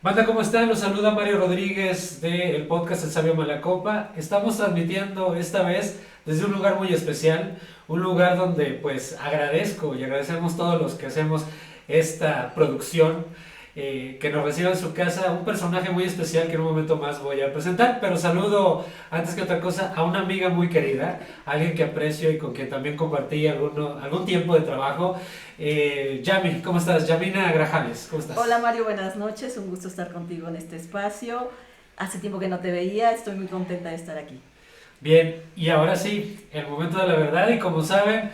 Banda, ¿cómo están? Los saluda Mario Rodríguez del podcast El Sabio Malacopa. Estamos transmitiendo esta vez desde un lugar muy especial, un lugar donde pues agradezco y agradecemos todos los que hacemos esta producción, que nos reciba en su casa un personaje muy especial que en un momento más voy a presentar, pero saludo antes que otra cosa a una amiga muy querida, alguien que aprecio y con quien también compartí algún tiempo de trabajo. Yami, ¿cómo estás? Yamina Grajales, ¿cómo estás? Hola Mario, buenas noches, un gusto estar contigo en este espacio. Hace tiempo que no te veía, estoy muy contenta de estar aquí. Bien, y ahora sí, el momento de la verdad, y como saben,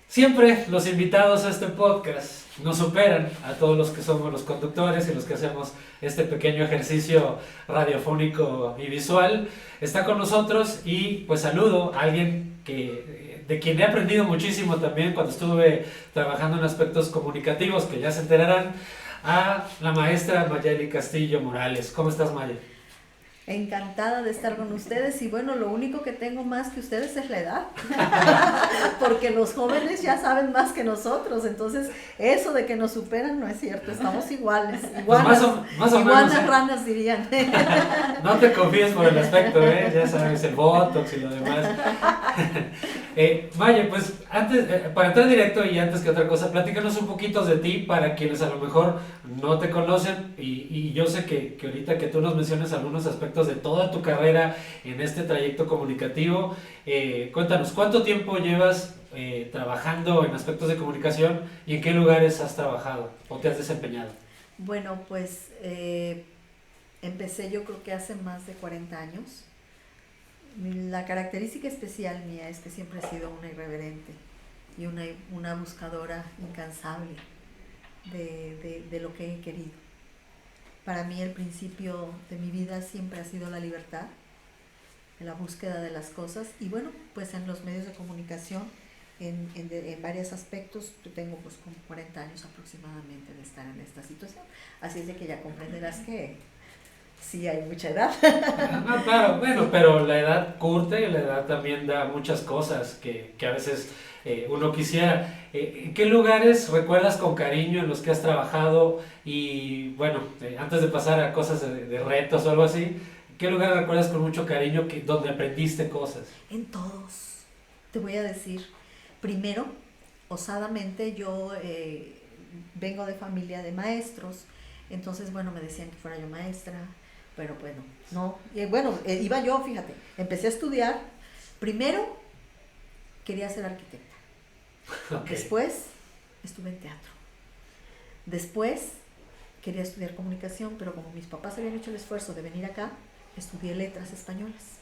siempre los invitados a este podcast nos superan a todos los que somos los conductores y los que hacemos este pequeño ejercicio radiofónico y visual. Está con nosotros y pues saludo a alguien de quien he aprendido muchísimo también cuando estuve trabajando en aspectos comunicativos, que ya se enterarán, a la maestra Mayeli Castillo Morales. ¿Cómo estás, Mayeli? Encantada de estar con ustedes y bueno, lo único que tengo más que ustedes es la edad, porque los jóvenes ya saben más que nosotros, entonces eso de que nos superan no es cierto, estamos iguales, iguanas, Pues más o iguanas menos, ¿eh? ranas dirían. No te confíes por el aspecto, ya sabes, el botox y lo demás. Maya, pues antes, para entrar directo y antes que otra cosa, platícanos un poquito de ti para quienes a lo mejor no te conocen y yo sé que ahorita que tú nos menciones algunos aspectos de toda tu carrera en este trayecto comunicativo, cuéntanos, ¿cuánto tiempo llevas trabajando en aspectos de comunicación y en qué lugares has trabajado o te has desempeñado? Bueno, pues empecé yo creo que hace más de 40 años. La característica especial mía es que siempre he sido una irreverente y una buscadora incansable de lo que he querido. Para mí el principio de mi vida siempre ha sido la libertad, la búsqueda de las cosas y bueno, pues en los medios de comunicación, en varios aspectos, yo tengo pues como 40 años aproximadamente de estar en esta situación, así es de que ya comprenderás que sí hay mucha edad. No, claro, bueno, pero la edad curte y la edad también da muchas cosas que a veces uno quisiera. ¿En qué lugares recuerdas con cariño en los que has trabajado? Y bueno, antes de pasar a cosas de retos o algo así, ¿qué lugares recuerdas con mucho cariño donde aprendiste cosas? En todos, te voy a decir, primero, osadamente yo vengo de familia de maestros, entonces bueno, me decían que fuera yo maestra, pero bueno, no, iba yo, fíjate, empecé a estudiar, primero quería ser arquitecta, Okay. después estuve en teatro, después quería estudiar comunicación, pero como mis papás habían hecho el esfuerzo de venir acá, estudié letras españolas.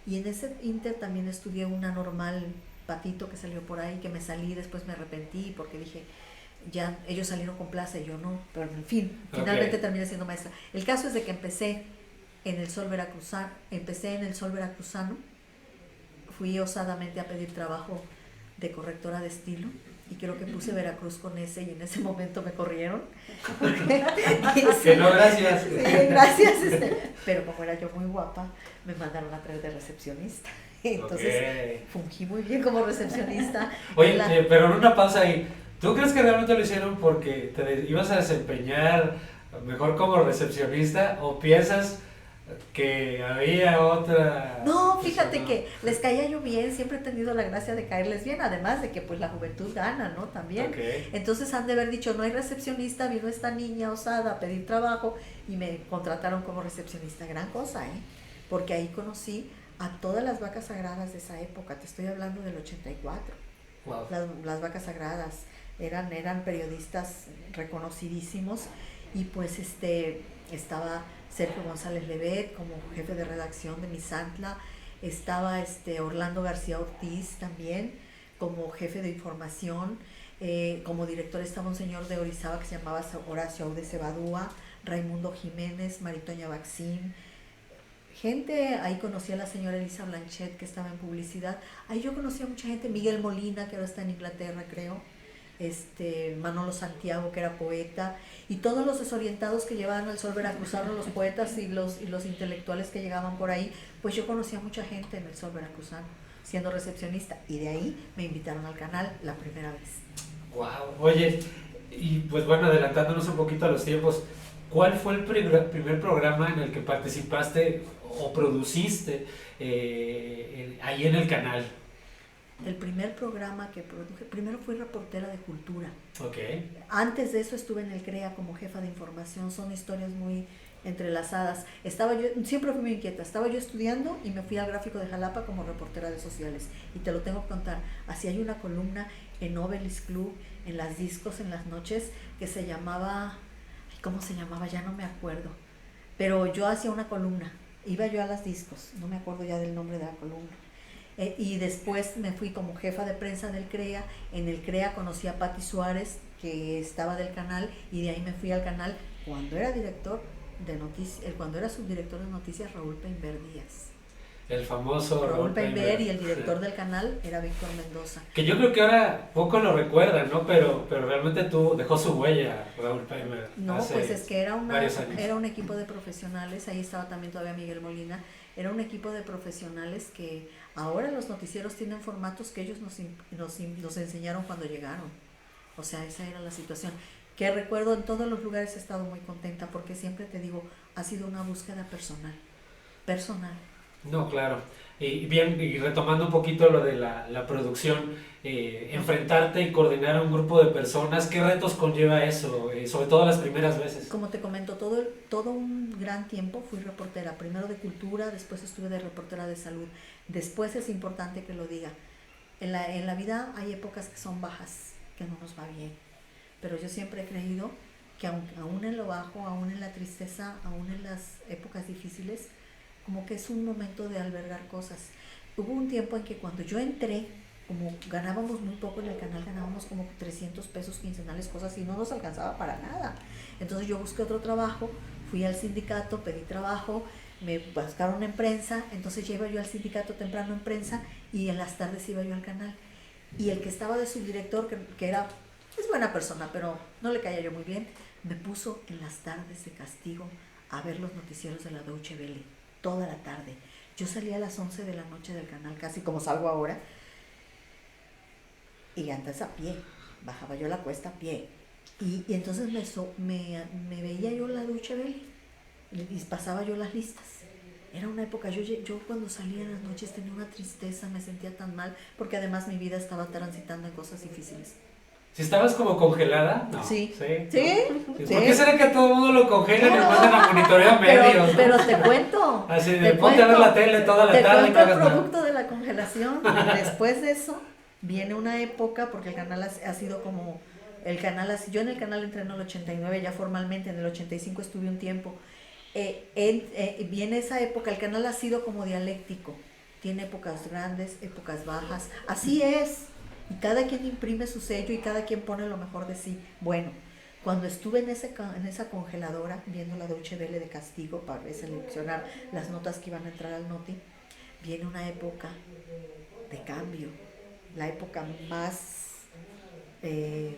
Y en ese inter también estudié una normal patito que salió por ahí, que me salí, después me arrepentí porque dije, ya ellos salieron con plaza y yo no, pero en fin, finalmente terminé siendo maestra. El caso es de que empecé en el Sol Veracruzano, fui osadamente a pedir trabajo de correctora de estilo y creo que puse Veracruz con ese y en ese momento me corrieron. Que no, gracias. Sí, gracias. Pero como era yo muy guapa, me mandaron a traer de recepcionista. Entonces fungí muy bien como recepcionista. Oye, pero en una pausa ahí, ¿tú crees que realmente lo hicieron porque te ibas a desempeñar mejor como recepcionista o piensas que había otra? No, fíjate que les caía yo bien, siempre he tenido la gracia de caerles bien, además de que pues la juventud gana, ¿no? También. Okay. Entonces han de haber dicho, no hay recepcionista, vino esta niña osada a pedir trabajo y me contrataron como recepcionista, gran cosa, ¿eh? Porque ahí conocí a todas las vacas sagradas de esa época, te estoy hablando del 84. Wow. Las vacas sagradas eran periodistas reconocidísimos y pues estaba Sergio González Levet como jefe de redacción de Misantla, estaba Orlando García Ortiz también como jefe de información, como director estaba un señor de Orizaba que se llamaba Horacio Aude Cebadúa, Raimundo Jiménez, Maritoña Baxín, gente, ahí conocí a la señora Elisa Blanchet que estaba en publicidad, ahí yo conocí a mucha gente, Miguel Molina que ahora está en Inglaterra creo, Manolo Santiago que era poeta y todos los desorientados que llevaban al Sol Veracruzano, los poetas y los intelectuales que llegaban por ahí, pues yo conocí a mucha gente en el Sol Veracruzano siendo recepcionista y de ahí me invitaron al canal la primera vez. Wow. Oye, y pues bueno, adelantándonos un poquito a los tiempos, ¿Cuál fue el primer programa en el que participaste o produciste ahí en el canal? El primer programa que produje, primero fui reportera de cultura. Ok. Antes de eso estuve en el CREA como jefa de información. Son historias muy entrelazadas. Siempre fui muy inquieta. Estaba yo estudiando y me fui al Gráfico de Jalapa como reportera de sociales. Y te lo tengo que contar. Así hay una columna en Novelis Club, en las discos, en las noches, que se llamaba, ¿cómo se llamaba? Ya no me acuerdo. Pero yo hacía una columna. Iba yo a las discos. No me acuerdo ya del nombre de la columna. Y después me fui como jefa de prensa del CREA. En el CREA conocí a Pati Suárez, que estaba del canal, y de ahí me fui al canal cuando era director de noticias, cuando era subdirector de noticias, Raúl Peinber Díaz. El famoso Raúl Peinber, y el director del canal era Víctor Mendoza. Que yo creo que ahora poco lo recuerdan, ¿no? Pero realmente dejó su huella, Raúl Peinber. No, pues es que era un equipo de profesionales. Ahí estaba también todavía Miguel Molina. Era un equipo de profesionales que ahora los noticieros tienen formatos que ellos nos enseñaron cuando llegaron. O sea, esa era la situación. Que recuerdo, en todos los lugares he estado muy contenta, porque siempre te digo, ha sido una búsqueda personal. No, claro. Y bien, y retomando un poquito lo de la producción, enfrentarte y coordinar a un grupo de personas, ¿qué retos conlleva eso? Sobre todo las primeras veces. Como te comento, todo un gran tiempo fui reportera, primero de cultura, después estuve de reportera de salud. Después es importante que lo diga. En la vida hay épocas que son bajas, que no nos va bien. Pero yo siempre he creído que aún en lo bajo, aún en la tristeza, aún en las épocas difíciles, como que es un momento de albergar cosas. Hubo un tiempo en que cuando yo entré, como ganábamos muy poco en el canal, ganábamos como 300 pesos quincenales, cosas, y no nos alcanzaba para nada. Entonces yo busqué otro trabajo, fui al sindicato, pedí trabajo, me buscaron en prensa, entonces ya iba yo al sindicato temprano en prensa, y en las tardes iba yo al canal. Y el que estaba de subdirector, que es buena persona, pero no le caía yo muy bien, me puso en las tardes de castigo a ver los noticieros de la Deutsche Welle toda la tarde. Yo salía a las 11 de la noche del canal, casi como salgo ahora, y antes a pie, bajaba yo la cuesta a pie. Y entonces me veía yo la Deutsche Welle y pasaba yo las listas. Era una época, yo cuando salía en las noches tenía una tristeza, me sentía tan mal, porque además mi vida estaba transitando en cosas difíciles. ¿Si estabas como congelada? No. Sí. ¿Sí? ¿Sí? ¿Por qué será que todo el mundo lo congela y le mandan a monitorear medios? Pero te cuento. Así de ponte a ver la tele toda la tarde. Te cuento el producto de la congelación. Después de eso viene una época, porque el canal ha sido como... yo en el canal entré en el 89 ya formalmente, en el 85 estuve un tiempo. Viene esa época, el canal ha sido como dialéctico. Tiene épocas grandes, épocas bajas. Así es. Y cada quien imprime su sello y cada quien pone lo mejor de sí. Bueno, cuando estuve en esa congeladora viendo la Deutsche Welle de castigo para seleccionar las notas que iban a entrar al Noti, viene una época de cambio, la época más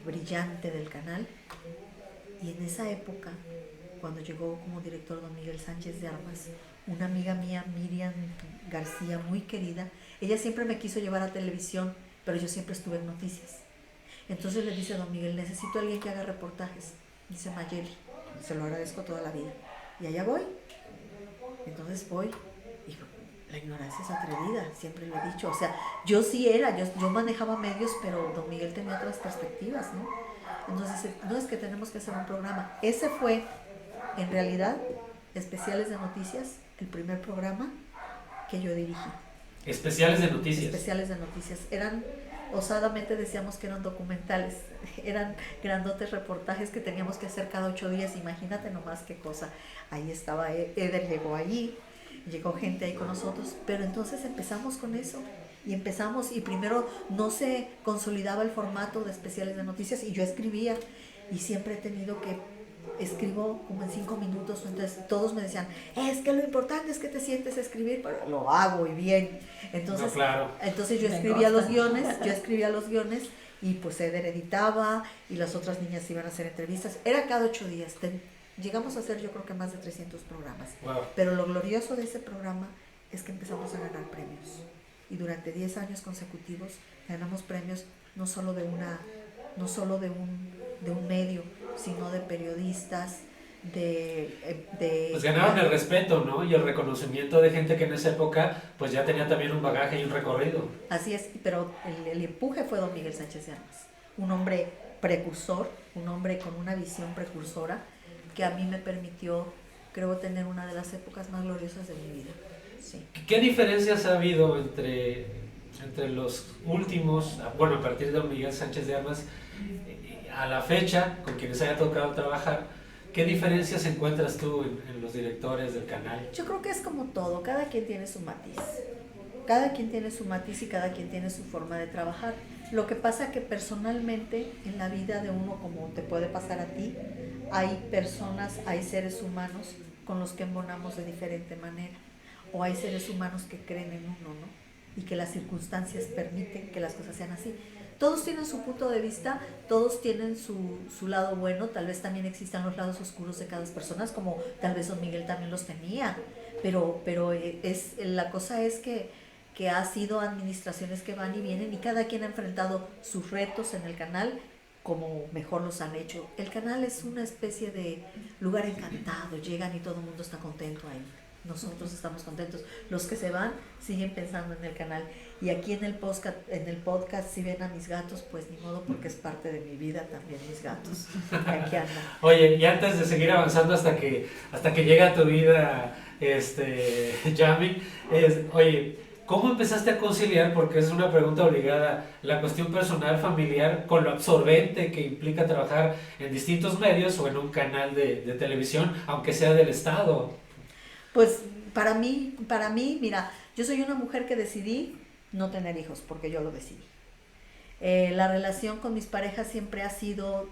brillante del canal. Y en esa época, cuando llegó como director don Miguel Sánchez de Armas, una amiga mía, Miriam García, muy querida, ella siempre me quiso llevar a televisión, pero yo siempre estuve en noticias. Entonces le dice a don Miguel, necesito a alguien que haga reportajes. Dice Mayeli, se lo agradezco toda la vida. Y allá voy. Entonces voy. Y la ignorancia es atrevida, siempre lo he dicho. O sea, yo sí era, yo manejaba medios, pero don Miguel tenía otras perspectivas, ¿no? Entonces, no es que tenemos que hacer un programa. Ese fue, en realidad, Especiales de Noticias, el primer programa que yo dirigí. Especiales de noticias. Especiales de noticias. Osadamente decíamos que eran documentales, eran grandotes reportajes que teníamos que hacer cada 8 días. Imagínate nomás qué cosa. Ahí estaba Eder, llegó allí, llegó gente ahí con nosotros, pero entonces empezamos con eso. Y primero no se consolidaba el formato de Especiales de Noticias, y yo escribía, y siempre he tenido que escribo como en 5 minutos, entonces todos me decían, es que lo importante es que te sientes a escribir, pero lo hago y bien. Entonces, no, claro. Entonces yo escribía los guiones, y pues Eder editaba, y las otras niñas iban a hacer entrevistas. Era cada 8 días. Llegamos a hacer, yo creo que más de 300 programas. Wow. Pero lo glorioso de ese programa es que empezamos a ganar premios. Y durante 10 años consecutivos ganamos premios no solo de un medio, sino de periodistas, Pues ganaron el respeto, ¿no? Y el reconocimiento de gente que en esa época pues ya tenía también un bagaje y un recorrido. Así es, pero el empuje fue don Miguel Sánchez de Armas, un hombre precursor, un hombre con una visión precursora que a mí me permitió, creo, tener una de las épocas más gloriosas de mi vida. Sí. ¿Qué diferencias ha habido entre los últimos, bueno, a partir de don Miguel Sánchez de Armas, a la fecha, con quienes haya tocado trabajar? ¿Qué diferencias encuentras tú en los directores del canal? Yo creo que es como todo, cada quien tiene su matiz. Cada quien tiene su matiz y cada quien tiene su forma de trabajar. Lo que pasa que personalmente en la vida de uno, como te puede pasar a ti, hay personas, hay seres humanos con los que embonamos de diferente manera. O hay seres humanos que creen en uno, ¿no? Y que las circunstancias permiten que las cosas sean así. Todos tienen su punto de vista, todos tienen su lado bueno, tal vez también existan los lados oscuros de cada persona, como tal vez don Miguel también los tenía, pero la cosa es que ha sido administraciones que van y vienen y cada quien ha enfrentado sus retos en el canal como mejor los han hecho. El canal es una especie de lugar encantado, llegan y todo el mundo está contento ahí. Nosotros estamos contentos. Los que se van siguen pensando en el canal. Y aquí en el podcast si ven a mis gatos, pues ni modo, porque es parte de mi vida también mis gatos. Aquí andan. Oye, y antes de seguir avanzando hasta que llega a tu vida, Yami, oye, ¿cómo empezaste a conciliar, porque es una pregunta obligada, la cuestión personal, familiar, con lo absorbente que implica trabajar en distintos medios o en un canal de televisión, aunque sea del Estado? Pues para mí, mira, yo soy una mujer que decidí no tener hijos, porque yo lo decidí. La relación con mis parejas siempre ha sido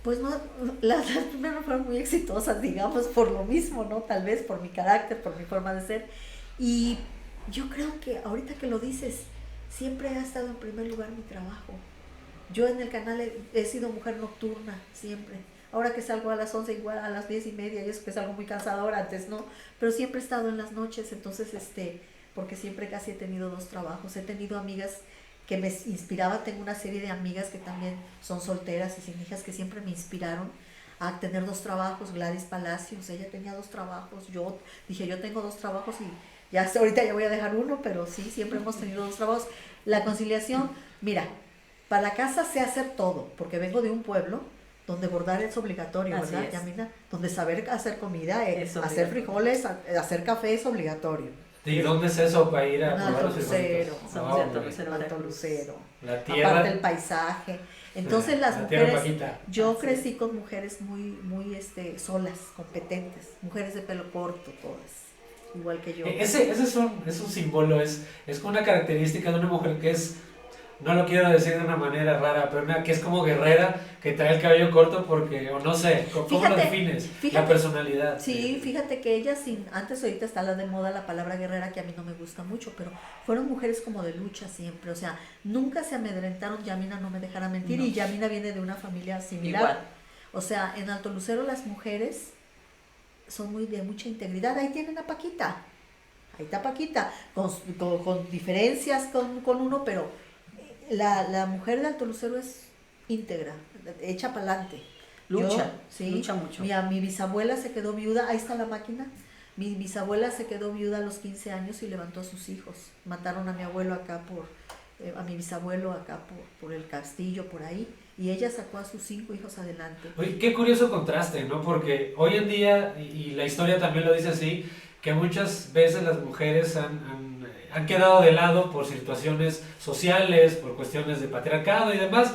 pues no, las primeras no fueron muy exitosas, digamos, por lo mismo, ¿no? Tal vez por mi carácter, por mi forma de ser. Y yo creo que ahorita que lo dices, siempre ha estado en primer lugar mi trabajo. Yo en el canal he sido mujer nocturna, siempre. Ahora que salgo a las 11, igual a las 10:30, y eso que salgo muy cansadora, antes no, pero siempre he estado en las noches, entonces, porque siempre casi he tenido 2 trabajos, he tenido amigas que me inspiraban, tengo una serie de amigas que también son solteras y sin hijas que siempre me inspiraron a tener 2 trabajos. Gladys Palacios, ella tenía 2 trabajos, yo dije, yo tengo 2 trabajos y ya ahorita ya voy a dejar uno, pero sí, siempre hemos tenido 2 trabajos. La conciliación, mira, para la casa sé hacer todo, porque vengo de un pueblo donde bordar es obligatorio, Así ¿verdad, es. Yamina? Donde saber hacer comida, hacer obligatorio. frijoles, hacer café es obligatorio. ¿Y dónde es eso para ir a En probar Alto los Lucero, frijolitos? somos de Alto ok. Lucero. Alto Lucero. La tierra. Aparte el paisaje. Entonces las la tierra mujeres, bajita. yo Así crecí con mujeres muy solas, competentes, mujeres de pelo corto todas, igual que yo. Ese es un símbolo, es una característica de una mujer que es, no lo quiero decir de una manera rara, pero que es como guerrera, que trae el cabello corto porque, o no sé, ¿cómo lo defines? La personalidad. Sí, fíjate que ellas, antes ahorita está la de moda la palabra guerrera, que a mí no me gusta mucho, pero fueron mujeres como de lucha siempre, o sea, nunca se amedrentaron. Yamina no me dejará mentir, No. y Yamina viene de una familia similar. Igual. O sea, en Alto Lucero las mujeres son de mucha integridad. Ahí tienen a Paquita, ahí está Paquita, con diferencias con uno, pero la mujer de Alto Lucero es íntegra, hecha para adelante. Lucha, Sí, lucha mucho. mi bisabuela se quedó viuda, ahí está la máquina. Mi bisabuela se quedó viuda a los 15 años y levantó a sus hijos. Mataron a mi abuelo acá a mi bisabuelo acá por el castillo, por ahí, y ella sacó a sus 5 hijos adelante. Oye, qué curioso contraste, ¿no? Porque hoy en día, y la historia también lo dice así, que muchas veces las mujeres han quedado de lado por situaciones sociales, por cuestiones de patriarcado y demás,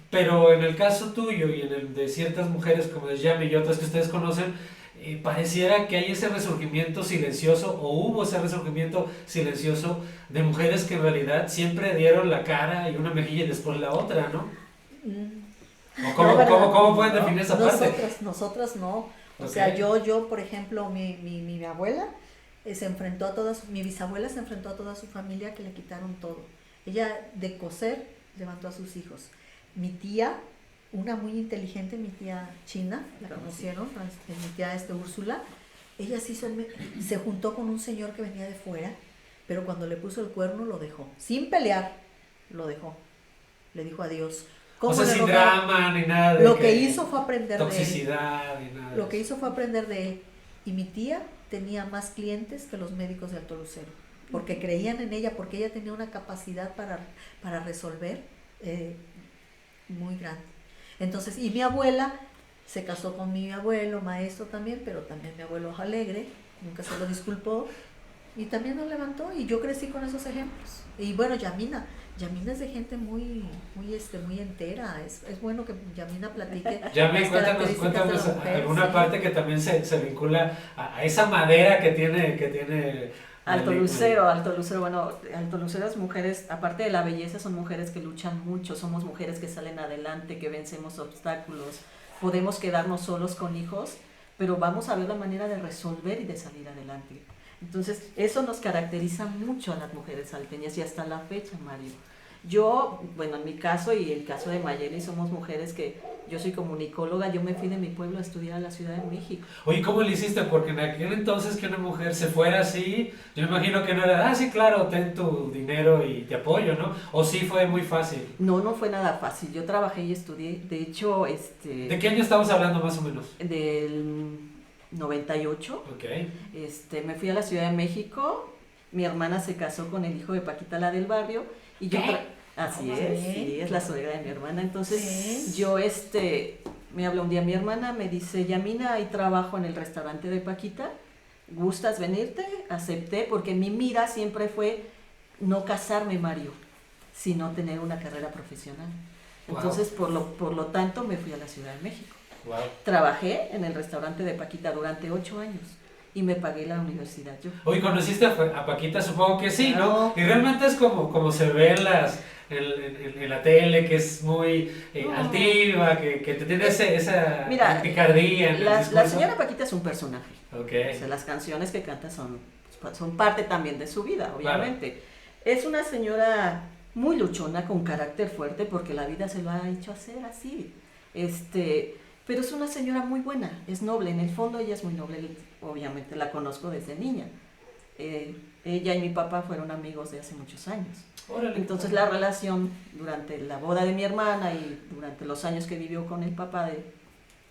pero en el caso tuyo y en el de ciertas mujeres como de Yami y otras que ustedes conocen, pareciera que hay ese resurgimiento silencioso, o hubo ese resurgimiento silencioso de mujeres que en realidad siempre dieron la cara y una mejilla y después la otra, ¿no? ¿O cómo pueden definir esa parte? Nosotras no. O Ok. sea, yo, por ejemplo, mi abuela se enfrentó a mi bisabuela se enfrentó a toda su familia, que le quitaron todo. Ella de coser levantó a sus hijos. Mi tía, una muy inteligente, mi tía China, la conocieron, mi tía Úrsula, ella se juntó con un señor que venía de fuera, pero cuando le puso el cuerno lo dejó, sin pelear, lo dejó, le dijo adiós. O sea, le sin rogaba. drama ni nada de Lo que hizo fue aprender de él. toxicidad y nada de Lo que eso. hizo fue aprender de él. Y mi tía tenía más clientes que los médicos de Alto Lucero, porque creían en ella, porque ella tenía una capacidad para resolver muy grande. Entonces, y mi abuela se casó con mi abuelo, maestro también, pero también mi abuelo alegre, nunca se lo disculpó, y también nos levantó, y yo crecí con esos ejemplos. Y bueno, Yamina es de gente muy entera, es bueno que Yamina platique. Yami, las cuéntanos características de la mujer, alguna sí. parte que también se vincula a esa madera que tiene Alto Mali- Lucero, bueno, Alto Lucero es mujeres, aparte de la belleza, son mujeres que luchan mucho, somos mujeres que salen adelante, que vencemos obstáculos, podemos quedarnos solos con hijos, pero vamos a ver la manera de resolver y de salir adelante. Entonces, eso nos caracteriza mucho a las mujeres salteñas y hasta la fecha, Mario. Yo, bueno, en mi caso y el caso de Mayeli, somos mujeres que, yo soy comunicóloga, yo me fui de mi pueblo a estudiar a la Ciudad de México. Oye, ¿cómo le hiciste? Porque en aquel entonces que una mujer se fuera así, yo me imagino que no era, sí, claro, ten tu dinero y te apoyo, ¿no? O sí fue muy fácil. No, no fue nada fácil, yo trabajé y estudié, de hecho, ¿De qué año estamos hablando más o menos? del 98, Ok. me fui a la Ciudad de México, mi hermana se casó con el hijo de Paquita, la del barrio, y yo... Así es, sí, es la suegra de mi hermana. Entonces, Sí. yo, me habla un día mi hermana, me dice, Yamina, hay trabajo en el restaurante de Paquita, ¿gustas venirte? Acepté, porque mi mira siempre fue no casarme, Mario, sino tener una carrera profesional. Entonces, por lo tanto, me fui a la Ciudad de México. Wow. Trabajé en el restaurante de Paquita durante 8 años y me pagué la universidad yo. Oye, ¿conociste a Paquita? Supongo que sí, ¿no? No. Y realmente es como se ve en la tele, que es muy altiva, que te tiene esa Mira, picardía en el la discurso. señora Paquita es un personaje. Ok. O sea, las canciones que canta son parte también de su vida, obviamente. Claro. Es una señora muy luchona, con carácter fuerte, porque la vida se lo ha hecho hacer así. Pero es una señora muy buena, es noble, en el fondo ella es muy noble, obviamente la conozco desde niña. Ella y mi papá fueron amigos de hace muchos años. Órale. Entonces la relación durante la boda de mi hermana y durante los años que vivió con el papá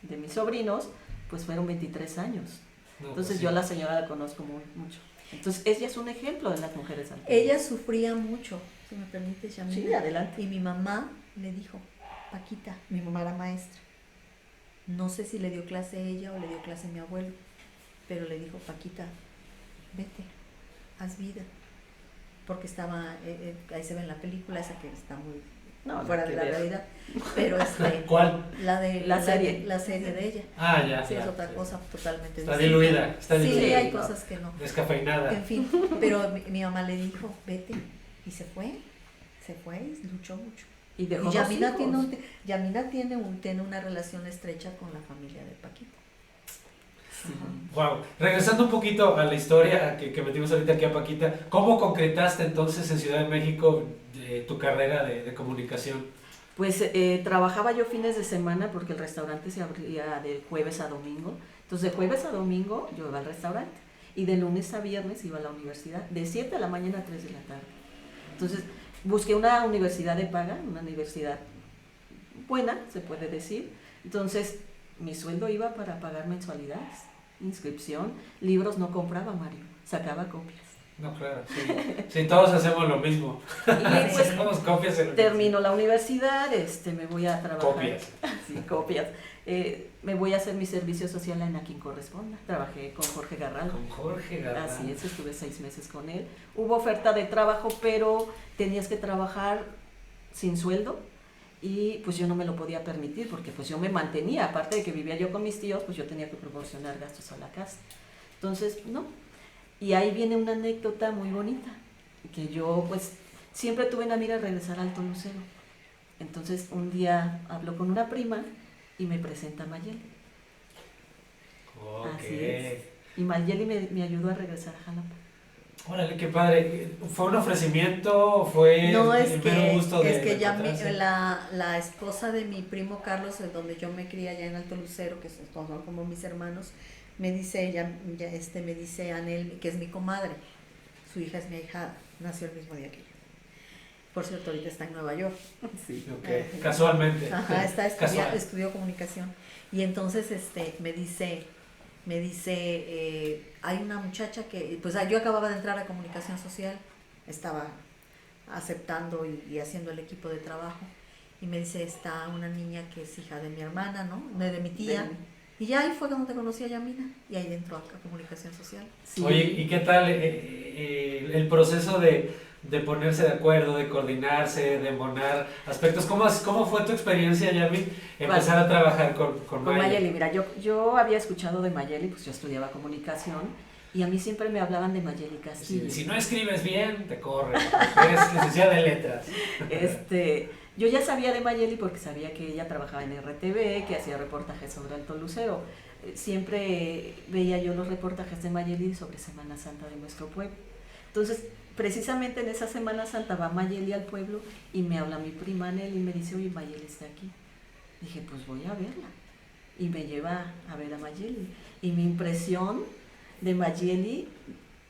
de mis sobrinos, pues fueron 23 años. No, Entonces pues sí. yo a la señora la conozco mucho. Entonces ella es un ejemplo de las mujeres salteñas. Ella sufría mucho, si me permite, Yamina. Sí, adelante. Y mi mamá le dijo, Paquita, mi mamá era maestra, no sé si le dio clase ella o le dio clase mi abuelo, pero le dijo, Paquita, vete, haz vida. Porque estaba, ahí se ve en la película esa que está muy fuera de la realidad, pero ¿Cuál? La serie. La serie de ella. Ah, ya. Sí, ya, es otra sí. cosa totalmente Está distinta. diluida, está diluida. Sí, hay no. cosas que no. Descafeinada. En fin, pero mi mamá le dijo, vete, y se fue, y luchó mucho. Y dejó Y Yamina dos hijos. tiene una relación estrecha con la familia de Paquita. Sí. Wow. Regresando un poquito a la historia que metimos ahorita aquí a Paquita, ¿cómo concretaste entonces en Ciudad de México tu carrera de comunicación? Pues trabajaba yo fines de semana porque el restaurante se abría de jueves a domingo. Entonces de jueves a domingo yo iba al restaurante y de lunes a viernes iba a la universidad, de 7 de la mañana a 3 de la tarde. Entonces busqué una universidad de paga, una universidad buena, se puede decir. Entonces mi sueldo iba para pagar mensualidades, inscripción, libros no compraba, Mario, sacaba copias. No, claro, sí. Sí, todos hacemos lo mismo. Y pues Hacemos copias en lo que termino la universidad, me voy a trabajar. Copias. Sí, copias. Me voy a hacer mi servicio social en A Quien Corresponda. Trabajé con Jorge Garral. Con Jorge Garral. Así es, estuve 6 meses con él. Hubo oferta de trabajo, pero tenías que trabajar sin sueldo y pues yo no me lo podía permitir porque pues yo me mantenía, aparte de que vivía yo con mis tíos, pues yo tenía que proporcionar gastos a la casa. Entonces, no. Y ahí viene una anécdota muy bonita, que yo pues siempre tuve en la mira regresar al Alto Lucero. Entonces un día hablo con una prima y me presenta a Mayeli. Ok. Así es. Y Mayeli me ayudó a regresar a Jalapa. Órale, qué padre. ¿Fue un ofrecimiento? ¿Fue No, es el mero gusto que, de es que ya encontrarse? la esposa de mi primo Carlos, es donde yo me crié allá en Alto Lucero, que son como mis hermanos, me dice ella, me dice Anel, que es mi comadre, su hija es mi ahijada, nació el mismo día que yo. Por cierto, ahorita está en Nueva York. Sí. Ok, casualmente. Ajá, Casual. estudió comunicación. Y entonces me dice, hay una muchacha que, pues yo acababa de entrar a comunicación social, estaba aceptando y haciendo el equipo de trabajo. Y me dice, está una niña que es hija de mi hermana, ¿no? De mi tía. Y ya ahí fue cuando te conocí a Yamina. Y ahí entró a comunicación social. Sí. Oye, ¿y qué tal el proceso de ponerse de acuerdo, de coordinarse, de embonar aspectos? ¿Cómo fue tu experiencia, Yami, empezar a trabajar con Con Mayeli? Mayeli, mira, yo había escuchado de Mayeli, pues yo estudiaba comunicación y a mí siempre me hablaban de Mayeli Castillo. Si no escribes bien, te corren, porque eres licenciada de letras. Yo ya sabía de Mayeli porque sabía que ella trabajaba en RTV, que hacía reportajes sobre Alto Lucero. Siempre veía yo los reportajes de Mayeli sobre Semana Santa de nuestro pueblo. Entonces, precisamente en esa Semana Santa va Mayeli al pueblo y me habla mi prima Nelly y me dice, oye, Mayeli está aquí. Dije, pues voy a verla. Y me lleva a ver a Mayeli. Y mi impresión de Mayeli,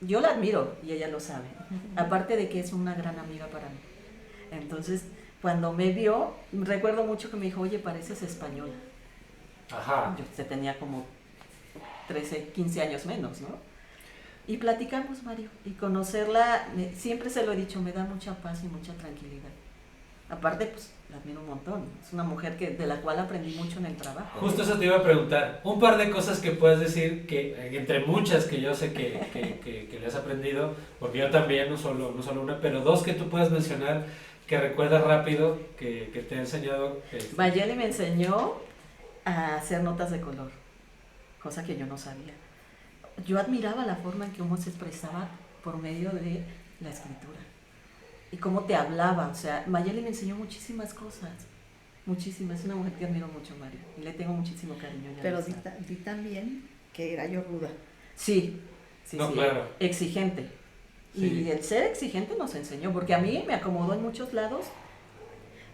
yo la admiro y ella lo sabe. Aparte de que es una gran amiga para mí. Entonces, cuando me vio, recuerdo mucho que me dijo, oye, pareces española. Ajá. Yo tenía como 13, 15 años menos, ¿no? Y platicamos, Mario, y conocerla, siempre se lo he dicho, me da mucha paz y mucha tranquilidad. Aparte, pues, la admiro un montón. Es una mujer de la cual aprendí mucho en el trabajo. Justo eso te iba a preguntar. Un par de cosas que puedes decir, que entre muchas que yo sé que le has aprendido, porque yo también, no solo una, pero dos que tú puedas mencionar que recuerdas rápido, que te ha enseñado. Mayeli me enseñó a hacer notas de color, cosa que yo no sabía. Yo admiraba la forma en que uno se expresaba por medio de la escritura y cómo te hablaba. O sea, Mayeli me enseñó muchísimas cosas, muchísimas. Es una mujer que admiro mucho, Mario, y le tengo muchísimo cariño. Pero di también que era yo ruda. Sí, No, claro. Exigente. Sí. Y el ser exigente nos enseñó, porque a mí me acomodó en muchos lados.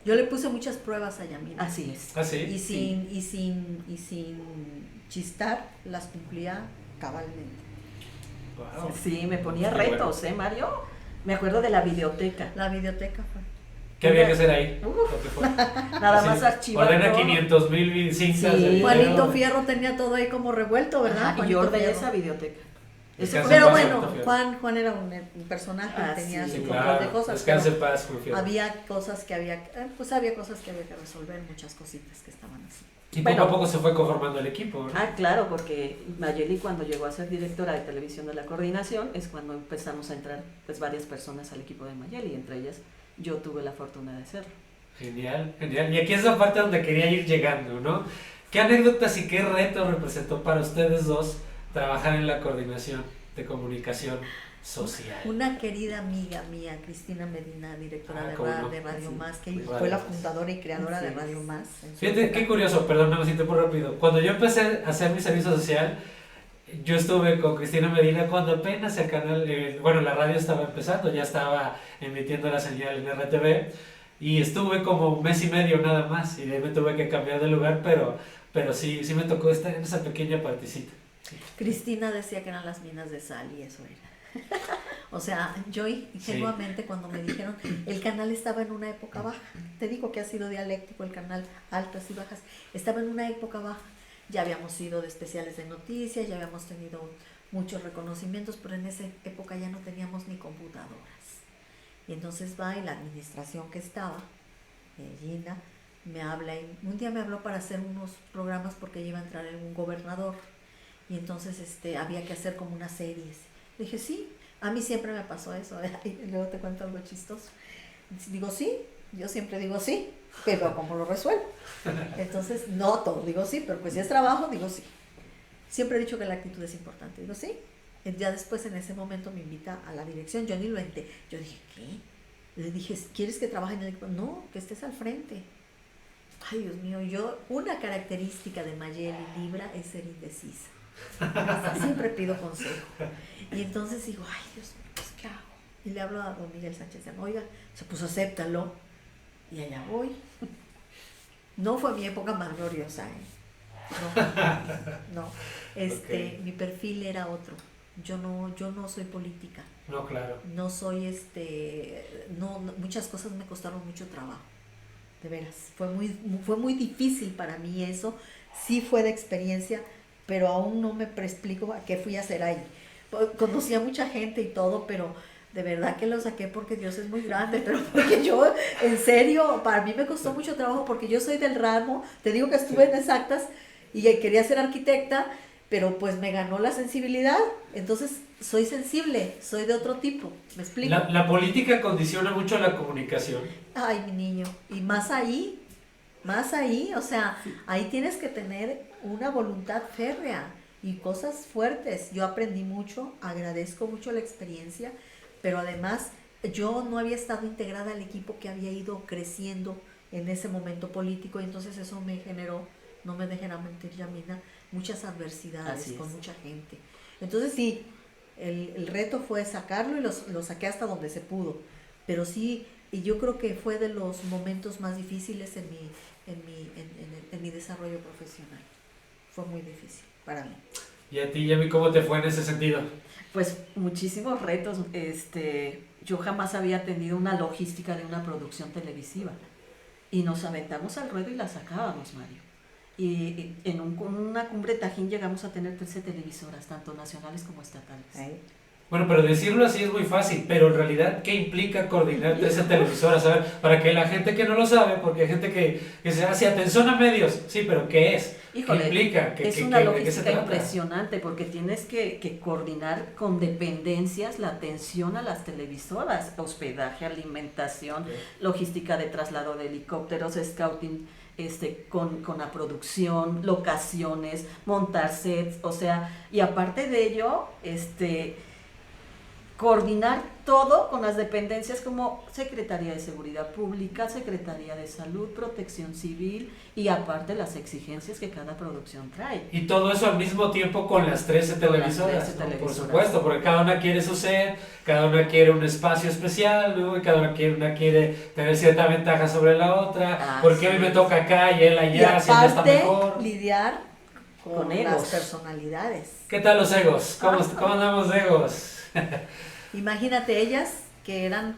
Yo le puse muchas pruebas a Yamina. Así es. ¿Ah, sí? Y sin chistar, las cumplía cabalmente. Wow. Sí, me ponía Qué retos, bueno. Mario? Me acuerdo de la videoteca. La videoteca fue. ¿Qué había que hacer ahí? Nada Así, más archivar. Ordena todo. 500,000 cintas. Sí. Juanito Fierro tenía todo ahí como revuelto, ¿verdad? Ajá, y yo ordené esa videoteca. Descansa Pero en paz, bueno, Juanito Fierro. Juan era un personaje, Ah, tenía sí, su Sí, control claro. de cosas. Descanse en pero paz, Juan Fierro. había cosas que había que resolver, muchas cositas que estaban así. Y Bueno. poco a poco se fue conformando el equipo, ¿no? Ah, claro, porque Mayeli cuando llegó a ser directora de televisión de la coordinación es cuando empezamos a entrar pues varias personas al equipo de Mayeli, entre ellas yo tuve la fortuna de serlo. Genial, genial. Y aquí es la parte donde quería ir llegando, ¿no? ¿Qué anécdotas y qué reto representó para ustedes dos trabajar en la coordinación de comunicación social? Una querida amiga mía, Cristina Medina, directora ¿cómo no? de Radio Sí. Más, que Radio fue la Más. fundadora y creadora Sí. de Radio Más. en su Fíjate, época. qué curioso, perdón, no me siento muy rápido. Cuando yo empecé a hacer mi servicio social, yo estuve con Cristina Medina cuando apenas el canal, bueno, la radio estaba empezando, ya estaba emitiendo la señal en RTV y estuve como un mes y medio nada más y de ahí me tuve que cambiar de lugar, pero sí me tocó estar en esa pequeña partecita. Cristina decía que eran las minas de sal y eso era. O sea, yo ingenuamente cuando me dijeron, el canal estaba en una época baja, te digo que ha sido dialéctico el canal, altas y bajas, estaba en una época baja, ya habíamos ido de especiales de noticias, ya habíamos tenido muchos reconocimientos, pero en esa época ya no teníamos ni computadoras. Y entonces va y la administración que estaba, Gina, me habla y un día me habló para hacer unos programas porque ella iba a entrar en un gobernador y entonces había que hacer como unas series. Le dije, sí, a mí siempre me pasó eso. Y luego te cuento algo chistoso. Digo, sí, yo siempre digo sí, pero ¿cómo lo resuelvo? Entonces, no todo, digo sí, pero pues si es trabajo, digo sí. Siempre he dicho que la actitud es importante, digo sí. Ya después en ese momento me invita a la dirección, yo ni lo enté. Yo dije, ¿qué? Le dije, ¿quieres que trabaje en el equipo? No, que estés al frente. Ay, Dios mío, una característica de Mayeli Libra es ser indecisa. Siempre pido consejo. Y entonces digo, ay, Dios mío, pues, ¿qué hago? Y le hablo a don Miguel Sánchez, oiga, pues acéptalo. Y allá voy. No fue mi época más gloriosa, ¿eh? No. Mi perfil era otro. yo no soy política. No, claro. No soy muchas cosas me costaron mucho trabajo. De veras, fue muy difícil para mí eso. Sí fue de experiencia, pero aún no me explico a qué fui a hacer ahí. Conocí a mucha gente y todo, pero de verdad que lo saqué porque Dios es muy grande, pero porque yo, en serio, para mí me costó mucho trabajo porque yo soy del ramo, te digo que estuve en exactas y quería ser arquitecta, pero pues me ganó la sensibilidad, entonces soy sensible, soy de otro tipo, ¿me explico? La política condiciona mucho la comunicación. Ay, mi niño, y más ahí, o sea, ahí tienes que tener una voluntad férrea y cosas fuertes. Yo aprendí mucho, agradezco mucho la experiencia, pero además yo no había estado integrada al equipo que había ido creciendo en ese momento político, y entonces eso me generó, no me dejen mentir, Yamina, muchas adversidades con mucha gente. Entonces sí, el reto fue sacarlo y lo saqué hasta donde se pudo, pero sí, y yo creo que fue de los momentos más difíciles en mi desarrollo profesional. Fue muy difícil para mí. ¿Y a ti, Yami, cómo te fue en ese sentido? Pues muchísimos retos. Yo jamás había tenido una logística de una producción televisiva y nos aventamos al ruedo y la sacábamos, Mario. Y en una cumbre Tajín llegamos a tener 13 televisoras, tanto nacionales como estatales. ¿Eh? Bueno, pero decirlo así es muy fácil, pero en realidad, ¿qué implica coordinar 13 televisoras? A ver, para que la gente que no lo sabe, porque hay gente que se hace atención a medios, sí, pero ¿qué es? Híjole, ¿qué implica? Es una logística impresionante porque tienes que coordinar con dependencias la atención a las televisoras, hospedaje, alimentación, logística de traslado de helicópteros, scouting con la producción, locaciones, montar sets, o sea, y aparte de ello, coordinar todo con las dependencias como Secretaría de Seguridad Pública, Secretaría de Salud, Protección Civil y aparte las exigencias que cada producción trae. Y todo eso al mismo tiempo con las 13 televisoras, ¿no? Por supuesto, porque cada una quiere su set, cada una quiere un espacio especial, ¿no? Y cada una quiere tener cierta ventaja sobre la otra, porque a mí me toca acá y él allá, si ella está mejor. Lidiar con egos. Las personalidades. ¿Qué tal los egos? ¿Cómo andamos de egos? Imagínate, ellas que eran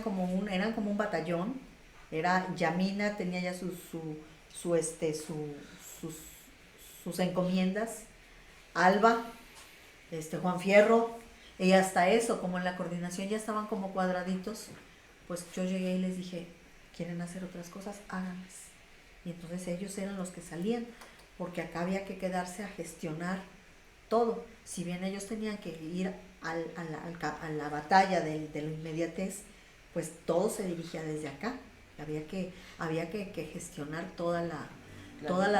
como un batallón. Era Yamina, tenía ya sus encomiendas, Alba, Juan Fierro, y hasta eso, como en la coordinación ya estaban como cuadraditos, pues yo llegué y les dije, ¿quieren hacer otras cosas? Háganlas. Y entonces ellos eran los que salían, porque acá había que quedarse a gestionar todo. Si bien ellos tenían que ir a la batalla de la inmediatez, pues todo se dirigía desde acá. Había que gestionar toda la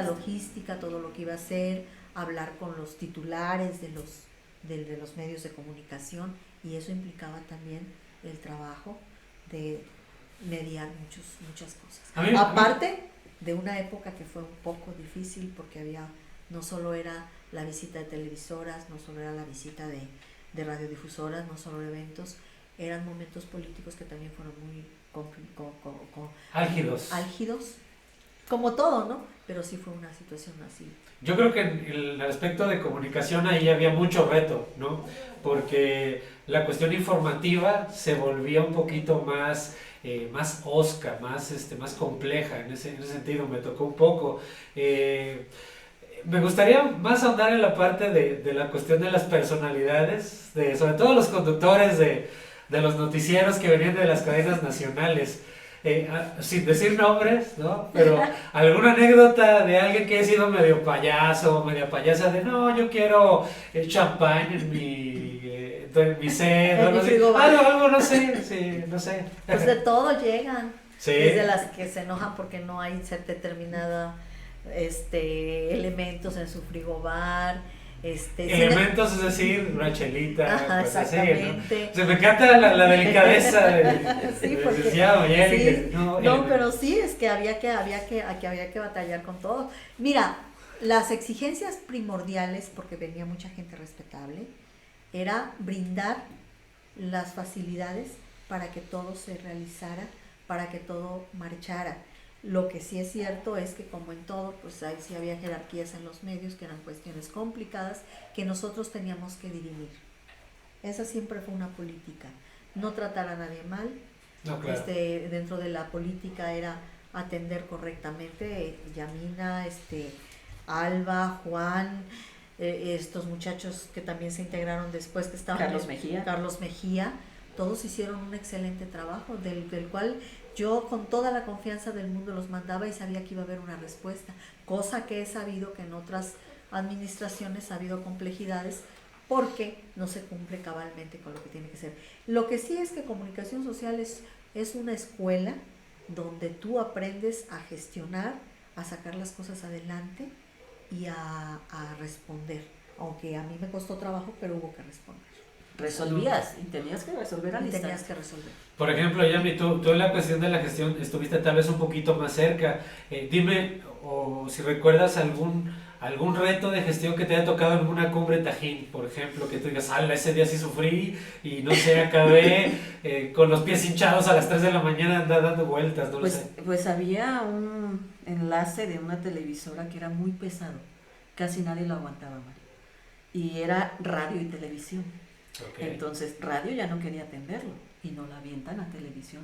logística, todo lo que iba a hacer, hablar con los titulares de los medios de comunicación, y eso implicaba también el trabajo de mediar muchas cosas. Aparte de una época que fue un poco difícil porque no solo era la visita de televisoras, no solo era la visita de radiodifusoras, no solo eventos, eran momentos políticos que también fueron muy álgidos, como todo, ¿no? Pero sí fue una situación así. Yo creo que en el aspecto de comunicación ahí había mucho reto, ¿no? Porque la cuestión informativa se volvía un poquito más osca, más compleja. En ese sentido me tocó un poco. Me gustaría más ahondar en la parte de la cuestión de las personalidades, sobre todo los conductores de los noticieros que venían de las cadenas nacionales. Sin decir nombres, ¿no? Pero alguna anécdota de alguien que ha sido medio payaso, media payasa, de no, yo quiero champán en mi set, algo, no sé, sí, no sé. Pues de todo llegan, sí. Desde las que se enojan porque no hay determinada elementos en su frigobar. Elementos, es decir, una chelita. Ajá, pues exactamente. Así, ¿no? Se me encanta la delicadeza sí, porque, pero sí, es que había que batallar con todo. Mira, las exigencias primordiales, porque venía mucha gente respetable, era brindar las facilidades para que todo se realizara, para que todo marchara. Lo que sí es cierto es que como en todo, pues ahí sí había jerarquías en los medios, que eran cuestiones complicadas, que nosotros teníamos que dirimir. Esa siempre fue una política, no tratar a nadie mal. No, claro. Dentro de la política era atender correctamente, Yamina, Alba, Juan, estos muchachos que también se integraron después, que estaban Carlos Mejía, todos hicieron un excelente trabajo, del cual yo con toda la confianza del mundo los mandaba y sabía que iba a haber una respuesta, cosa que he sabido que en otras administraciones ha habido complejidades porque no se cumple cabalmente con lo que tiene que ser. Lo que sí es que comunicación social es una escuela donde tú aprendes a gestionar, a sacar las cosas adelante y a responder, aunque a mí me costó trabajo, pero hubo que responder. Resolvías y tenías que resolver al instante. Tenías que resolver. Por ejemplo, Yami, tú en la cuestión de la gestión estuviste tal vez un poquito más cerca. Dime, o si recuerdas algún reto de gestión que te haya tocado en una cumbre Tajín, por ejemplo, que tú digas, ese día sí sufrí y no sé, acabé con los pies hinchados a las 3 de la mañana dando vueltas, no pues, lo sé. Pues había un enlace de una televisora que era muy pesado, casi nadie lo aguantaba, María, y era radio y televisión. Okay. Entonces radio ya no quería atenderlo y no la avientan a televisión,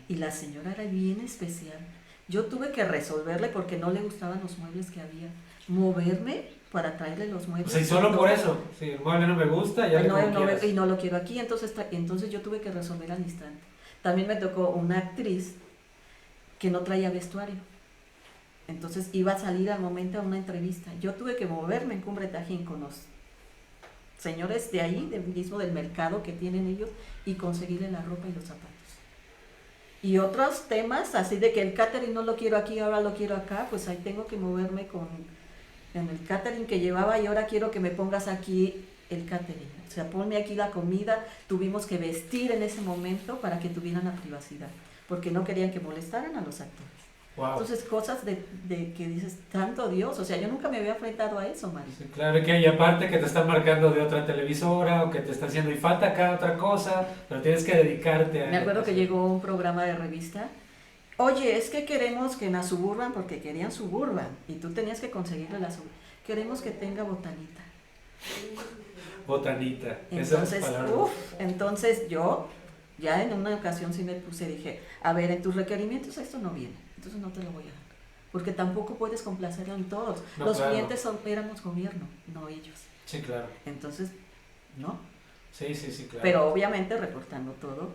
y la señora era bien especial. Yo tuve que resolverle porque no le gustaban los muebles que había, moverme para traerle los muebles. O sea, y solo por eso, si el mueble no me gusta, ya y no lo quiero aquí, entonces yo tuve que resolver al instante. También me tocó una actriz que no traía vestuario, entonces iba a salir al momento a una entrevista. Yo tuve que moverme en Cumbre Tajín con los señores de ahí, mismo del mercado que tienen ellos, y conseguirle la ropa y los zapatos. Y otros temas, así de que el catering no lo quiero aquí, ahora lo quiero acá, pues ahí tengo que moverme en el catering que llevaba y ahora quiero que me pongas aquí el catering. O sea, ponme aquí la comida. Tuvimos que vestir en ese momento para que tuvieran la privacidad, porque no querían que molestaran a los actores. Wow. Entonces, cosas de que dices, tanto Dios, o sea, yo nunca me había enfrentado a eso, María. Sí, claro, que hay aparte que te están marcando de otra televisora o que te están haciendo y falta acá otra cosa, pero tienes que dedicarte a... Me acuerdo que llegó un programa de revista, oye, es que queremos que en la Suburban, porque querían Suburban, y tú tenías que conseguirle la Suburban, queremos que tenga botanita. Botanita, entonces, entonces yo, ya en una ocasión sí me puse, dije, a ver, en tus requerimientos esto no viene, entonces no te lo voy a dar, porque tampoco puedes complacerlo en todos. No, los clientes éramos gobierno, no ellos. Sí, claro. Entonces, ¿no? Sí, claro. Pero obviamente reportando todo.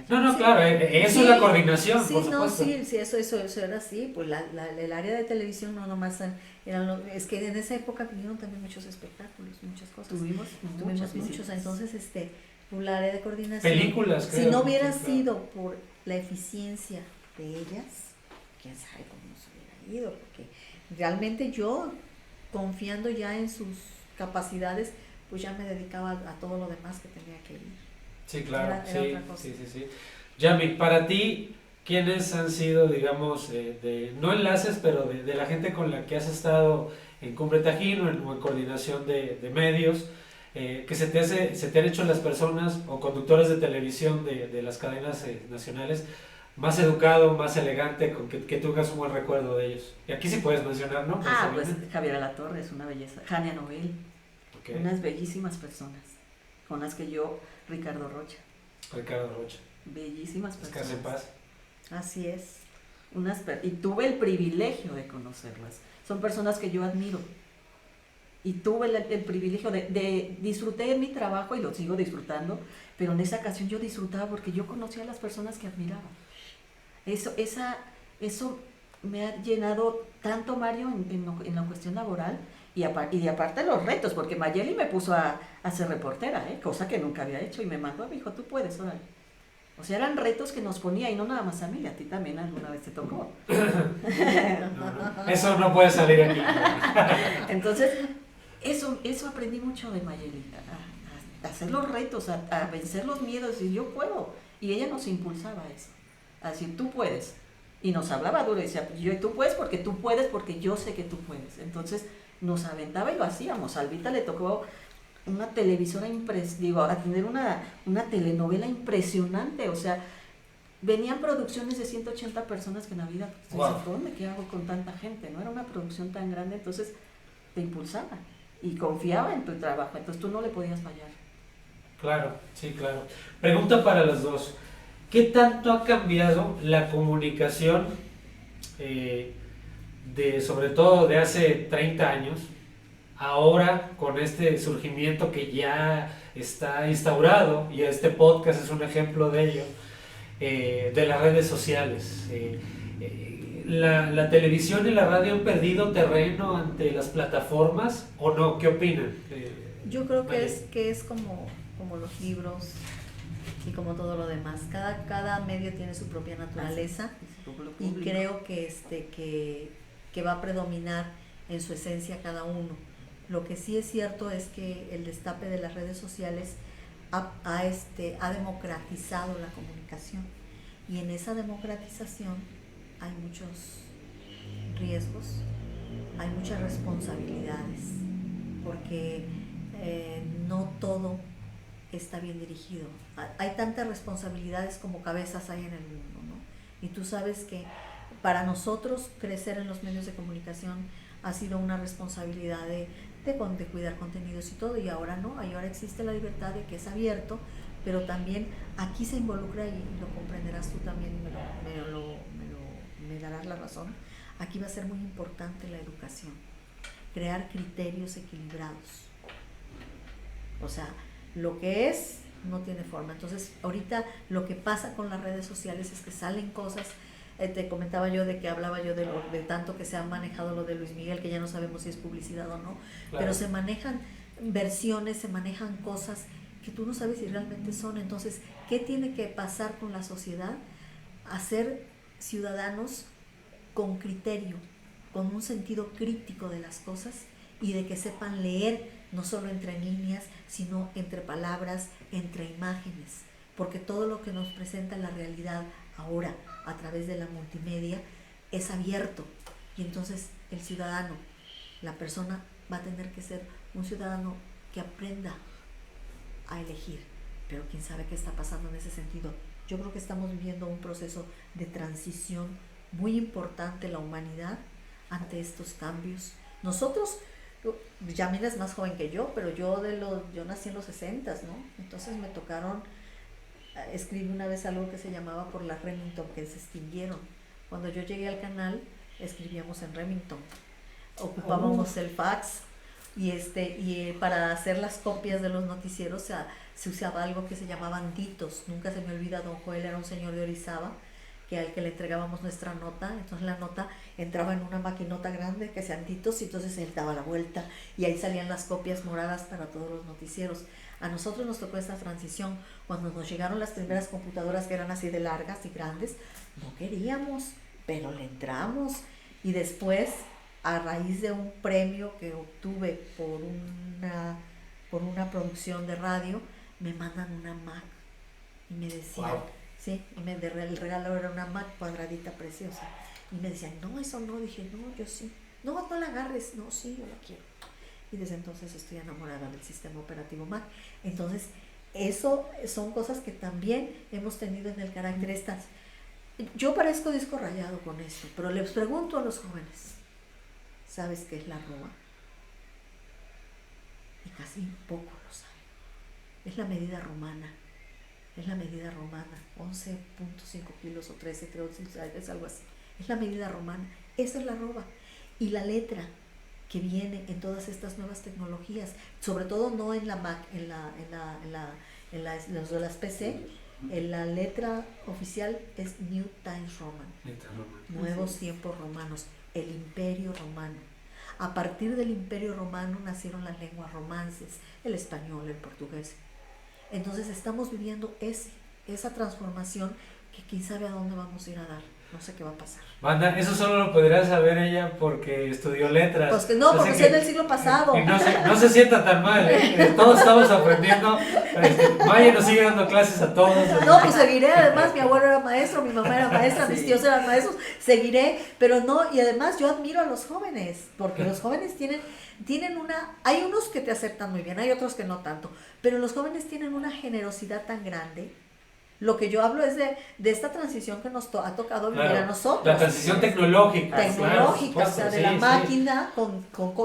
No, sí, claro, eso es la coordinación, por supuesto. Sí, eso era así, pues el área de televisión no nomás es que en esa época vinieron también muchos espectáculos, muchas cosas. Tuvimos muchos, entonces por el área de coordinación. Películas, creo. Si no hubiera sido por la eficiencia de ellas, quién sabe cómo nos hubiera ido, porque realmente yo, confiando ya en sus capacidades, pues ya me dedicaba a todo lo demás que tenía que ir. Sí, claro, era sí. Yami, para ti, ¿quiénes han sido, digamos, no enlaces, pero de la gente con la que has estado en Cumbre Tajín o en coordinación de medios, que se te han hecho las personas o conductores de televisión de las cadenas nacionales más educado, más elegante, con que tú hagas un buen recuerdo de ellos? Y aquí sí puedes mencionar, ¿no? Pues Javier Alatorre es una belleza, Jania Noel, okay. Unas bellísimas personas con las que yo... Ricardo Rocha. Bellísimas personas. Descanse en paz. Así es. Y tuve el privilegio de conocerlas. Son personas que yo admiro. Y tuve el privilegio de disfruté mi trabajo y lo sigo disfrutando, pero en esa ocasión yo disfrutaba porque yo conocía a las personas que admiraba. Eso me ha llenado tanto, Mario, en la cuestión laboral. Y aparte los retos, porque Mayeli me puso a ser reportera, cosa que nunca había hecho, y me mandó, me dijo, tú puedes, órale. O sea, eran retos que nos ponía, y no nada más a mí, a ti también alguna vez te tocó. Eso no puede salir aquí. Entonces, eso aprendí mucho de Mayeli, a hacer los retos, a vencer los miedos, y yo puedo. Y ella nos impulsaba a eso, a decir, tú puedes. Y nos hablaba duro, y decía, tú puedes porque yo sé que tú puedes. Entonces, nos aventaba y lo hacíamos. A Albita le tocó una televisora atender una telenovela impresionante, o sea, Venían producciones de 180 personas que en la vida, pues, Wow. ¿dónde? ¿Qué hago con tanta gente? No era una producción tan grande, entonces te impulsaba y confiaba en tu trabajo, entonces tú no le podías fallar. Claro, sí, claro. Pregunta para los dos. ¿Qué tanto ha cambiado la comunicación, sobre todo de hace 30 años, ahora con este surgimiento que ya está instaurado, y este podcast es un ejemplo de ello, de las redes sociales? ¿La televisión y la radio han perdido terreno ante las plataformas o no? ¿Qué opinan? Yo creo Maya. que es como los libros y como todo lo demás. Cada medio tiene su propia naturaleza y creo que va a predominar en su esencia cada uno. Lo que sí es cierto es que el destape de las redes sociales ha democratizado la comunicación, y en esa democratización hay muchos riesgos, hay muchas responsabilidades, porque no todo está bien dirigido. Hay tantas responsabilidades como cabezas hay en el mundo, ¿no? Y tú sabes que para nosotros crecer en los medios de comunicación ha sido una responsabilidad de cuidar contenidos y todo, y ahora no, ahora existe la libertad de que es abierto, pero también aquí se involucra, y lo comprenderás tú también, me darás la razón, aquí va a ser muy importante la educación, crear criterios equilibrados. O sea, lo que es no tiene forma. Entonces, ahorita lo que pasa con las redes sociales es que salen cosas. Te comentaba yo de que hablaba yo de tanto que se ha manejado lo de Luis Miguel, que ya no sabemos si es publicidad o no, Claro. pero se manejan versiones, se manejan cosas que tú no sabes si realmente son. Entonces, ¿qué tiene que pasar con la sociedad? Hacer ciudadanos con criterio, con un sentido crítico de las cosas, y de que sepan leer no solo entre líneas, sino entre palabras, entre imágenes, porque todo lo que nos presenta la realidad ahora a través de la multimedia es abierto, y entonces el ciudadano, la persona, va a tener que ser un ciudadano que aprenda a elegir. Pero quién sabe qué está pasando en ese sentido. Yo creo que estamos viviendo un proceso de transición muy importante, la humanidad, ante estos cambios. Nosotros, Yamila es más joven que yo, pero yo nací en los 60s, ¿no? Entonces me tocaron, escribí una vez algo que se llamaba por las Remington, que se extinguieron. Cuando yo llegué al canal, escribíamos en Remington, ocupábamos el fax, y para hacer las copias de los noticieros se usaba algo que se llamaban ditos. Nunca se me olvida, don Joel era un señor de Orizaba, que al que le entregábamos nuestra nota, entonces la nota entraba en una maquinota grande que sean ditos, y entonces él daba la vuelta y ahí salían las copias moradas para todos los noticieros. A nosotros nos tocó esta transición cuando nos llegaron las primeras computadoras, que eran así de largas y grandes. No queríamos, pero le entramos, y después, a raíz de un premio que obtuve por una producción de radio, me mandan una Mac y me decían, wow. Sí, y el regalo era una Mac cuadradita preciosa, y me decían, no, eso no. Dije, no, yo sí. No la agarres. No, sí, yo la quiero. Y desde entonces estoy enamorada del sistema operativo Mac. Entonces, eso son cosas que también hemos tenido en el carácter. Yo parezco disco rayado con esto, pero les pregunto a los jóvenes, ¿sabes qué es la arroba? Y casi poco lo saben. Es la medida romana. 11.5 kilos o 13, creo, es algo así. Es la medida romana. Esa es la arroba. Y la letra que viene en todas estas nuevas tecnologías, sobre todo no en la Mac, en las PC, la letra oficial es New Times Roman. Nuevos tiempos romanos, el Imperio Romano. A partir del Imperio Romano nacieron las lenguas romances, el español, el portugués. Entonces estamos viviendo esa transformación que quién sabe a dónde vamos a ir a dar. No sé qué va a pasar. Banda, eso solo lo podría saber ella porque estudió letras. Pues que no, porque es del siglo pasado. Y no se sienta tan mal, todos estamos aprendiendo. Maya nos sigue dando clases a todos. No, pues seguiré. Además, mi abuelo era maestro, mi mamá era maestra, mis tíos eran maestros. Seguiré, pero no. Y además, yo admiro a los jóvenes, porque los jóvenes tienen hay unos que te aceptan muy bien, hay otros que no tanto, pero los jóvenes tienen una generosidad tan grande Lo que yo hablo es de esta transición que nos ha tocado vivir Claro, a nosotros. la transición tecnológica. Tecnológica, claro, o sea, de sí, la sí. máquina,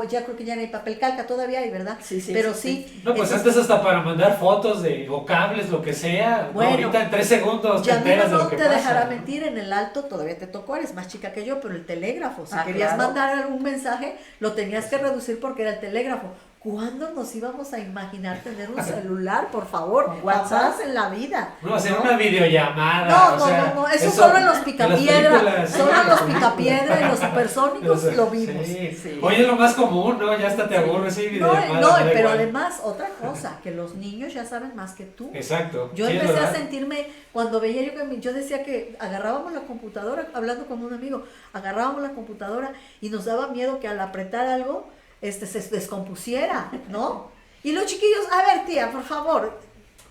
ya creo que ya no hay papel calca, todavía hay, ¿verdad? Sí, sí, Pero sí, sí. No, pues entonces, antes hasta para mandar fotos o cables, lo que sea. No, Bueno, ahorita en 3 segundos te Yamila enteras de no lo que te pasa. dejará ¿no? mentir, en el Alto todavía te tocó, eres más chica que yo, pero el telégrafo, si Ah, querías claro. mandar algún mensaje, lo tenías que reducir porque era el telégrafo. ¿Cuándo nos íbamos a imaginar tener un celular, por favor? Con WhatsApp. Jamás en la vida. No, hacer ¿no? una videollamada. No, o sea, no, eso solo en los las picapiedra, películas, solo sí. en los picapiedra y los supersónicos Los- lo vimos. Sí. Sí. Oye, es lo más común, ¿no? Ya hasta te aburres, sí, No, videollamadas, no, me da pero igual. además, otra cosa, que los niños ya saben más que tú. Exacto. Yo sí, es empecé a verdad. sentirme, cuando veía yo decía que agarrábamos la computadora, hablando con un amigo, agarrábamos la computadora y nos daba miedo que al apretar algo, se descompusiera, ¿no? Y los chiquillos, a ver tía, por favor,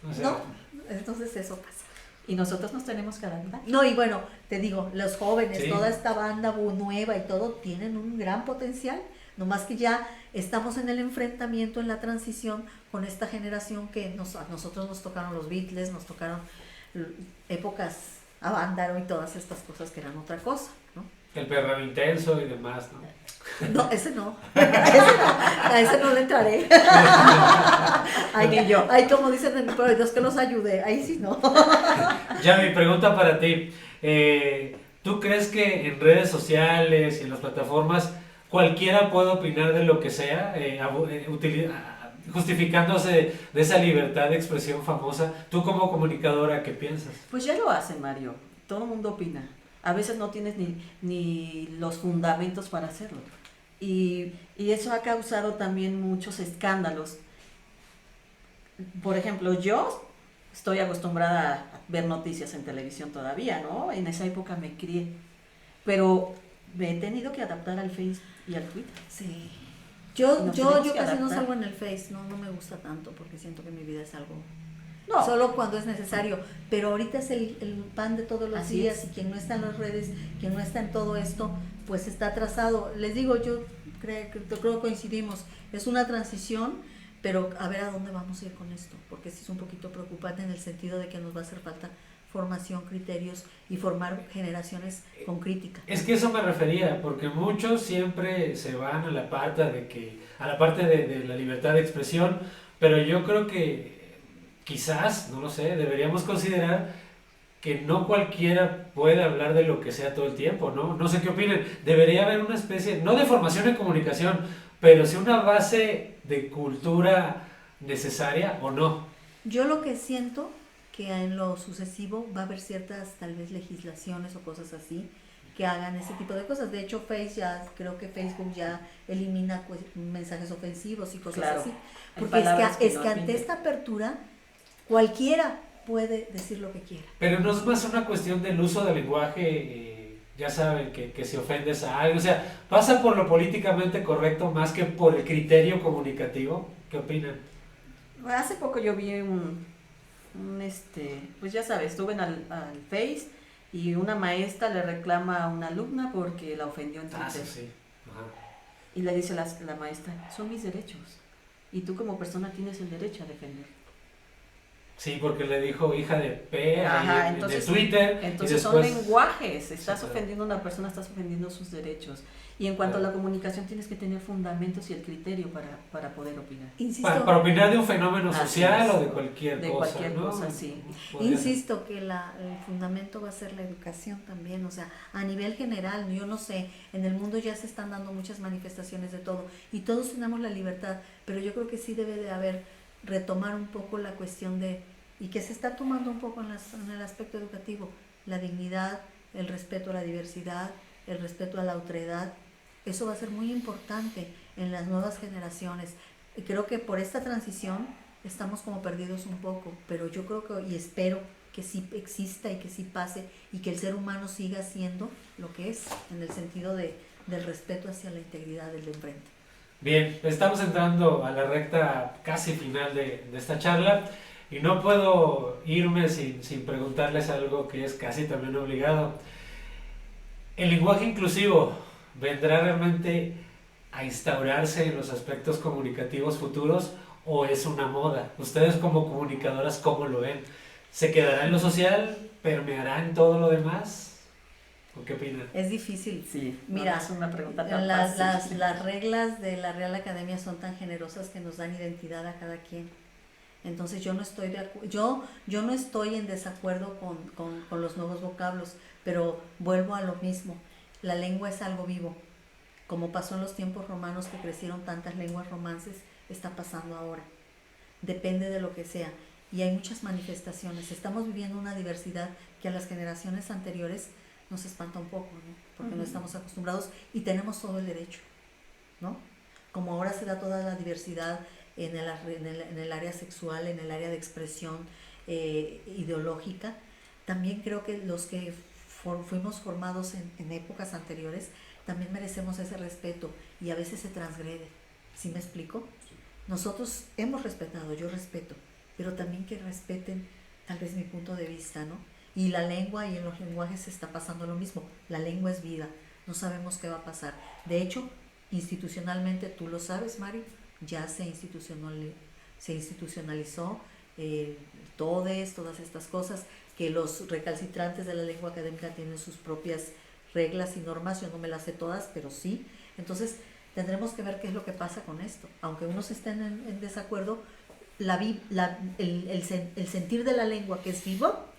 O sea, ¿no? Entonces eso pasa. Y nosotros nos tenemos que adaptar. No, y bueno, te digo, los jóvenes, Sí. toda esta banda nueva y todo, tienen un gran potencial, nomás que ya estamos en el enfrentamiento, en la transición con esta generación que a nosotros nos tocaron los Beatles, nos tocaron épocas Avándaro y todas estas cosas que eran otra cosa, ¿no? El perreo intenso y demás, ¿no? No, ese no, a ese no le entraré. Ni yo. Ay, como dicen en mi pueblo, Dios que los ayude, ahí sí no. Ya mi pregunta para ti. ¿Tú crees que en redes sociales y en las plataformas cualquiera puede opinar de lo que sea, justificándose de esa libertad de expresión famosa? Tú como comunicadora, ¿qué piensas? Pues ya lo hacen, Mario. Todo el mundo opina. A veces no tienes ni los fundamentos para hacerlo. Y eso ha causado también muchos escándalos. Por ejemplo, yo estoy acostumbrada a ver noticias en televisión todavía, ¿no? En esa época me crié. Pero me he tenido que adaptar al Face y al Twitter. Sí. Nos Yo tenemos que casi no adaptar. salgo en el Face, no me gusta tanto porque siento que mi vida es algo No, solo cuando es necesario, pero ahorita es el pan de todos los Así días es. y quien no está en las redes, quien no está en todo esto, pues está atrasado. Les digo, yo creo que coincidimos, es una transición, pero a ver a dónde vamos a ir con esto, porque sí es un poquito preocupante en el sentido de que nos va a hacer falta formación, criterios y formar generaciones con crítica. Es que eso me refería, porque muchos siempre se van a la parte de la libertad de expresión, pero yo creo que quizás, no lo sé, deberíamos considerar que no cualquiera puede hablar de lo que sea todo el tiempo, ¿no? No sé qué opinen. Debería haber una especie, no de formación en comunicación, pero sí una base de cultura necesaria o no. Yo lo que siento que en lo sucesivo va a haber ciertas tal vez legislaciones o cosas así que hagan ese tipo de cosas. De hecho, creo que Facebook ya elimina mensajes ofensivos y cosas Claro. así. Hay Porque palabras es no que ante admiten. esta apertura cualquiera puede decir lo que quiera. Pero no es más una cuestión del uso del lenguaje, ya saben, que si ofendes a alguien, o sea, pasa por lo políticamente correcto más que por el criterio comunicativo. ¿Qué opinan? Hace poco yo vi pues ya sabes, estuve al Face y una maestra le reclama a una alumna porque la ofendió en Twitter. Ah, sí. Ajá. Y le dice la maestra, son mis derechos. Y tú como persona tienes el derecho a defender. Sí, porque le dijo hija de P Ajá, ahí en entonces- Twitter. Entonces y después, son lenguajes, estás Sí, claro. ofendiendo a una persona, estás ofendiendo sus derechos. Y en cuanto a la comunicación tienes que tener fundamentos y el criterio para poder opinar. Insisto, para opinar de un fenómeno Así social es. o de cualquier De cosa. cualquier ¿no? cosa, sí. Podría ser. insisto que el fundamento va a ser la educación también, o sea, a nivel general, yo no sé, en el mundo ya se están dando muchas manifestaciones de todo y todos tenemos la libertad, pero yo creo que sí debe de haber, retomar un poco la cuestión y que se está tomando un poco en el aspecto educativo, la dignidad, el respeto a la diversidad, el respeto a la otredad. Eso va a ser muy importante en las nuevas generaciones. Y creo que por esta transición estamos como perdidos un poco, pero yo creo que y espero que sí exista y que sí pase y que el ser humano siga siendo lo que es, en el sentido del respeto hacia la integridad del de enfrente. Bien, estamos entrando a la recta casi final de esta charla y no puedo irme sin preguntarles algo que es casi también obligado. ¿El lenguaje inclusivo vendrá realmente a instaurarse en los aspectos comunicativos futuros o es una moda? Ustedes como comunicadoras, ¿cómo lo ven? ¿Se quedará en lo social, permeará en todo lo demás? ¿O qué opinan? Es difícil. Sí, Mira, no es una pregunta tan fácil. las reglas de la Real Academia son tan generosas que nos dan identidad a cada quien. Entonces yo no estoy yo no estoy en desacuerdo con los nuevos vocablos, pero vuelvo a lo mismo. La lengua es algo vivo. Como pasó en los tiempos romanos que crecieron tantas lenguas romances, está pasando ahora. Depende de lo que sea. Y hay muchas manifestaciones. Estamos viviendo una diversidad que a las generaciones anteriores nos espanta un poco, ¿no? Porque no estamos acostumbrados y tenemos todo el derecho, ¿no? Como ahora se da toda la diversidad en el área sexual, en el área de expresión ideológica, también creo que los que fuimos formados en épocas anteriores también merecemos ese respeto y a veces se transgrede. ¿Sí me explico? Nosotros hemos respetado, yo respeto, pero también que respeten tal vez mi punto de vista, ¿no? Y la lengua y en los lenguajes se está pasando lo mismo. La lengua es vida, no sabemos qué va a pasar. De hecho, institucionalmente, tú lo sabes, Mari, ya se institucionalizó todas estas cosas, que los recalcitrantes de la lengua académica tienen sus propias reglas y normas. Yo no me las sé todas, pero sí. Entonces, tendremos que ver qué es lo que pasa con esto. Aunque unos estén en desacuerdo, el sentir de la lengua que es vivo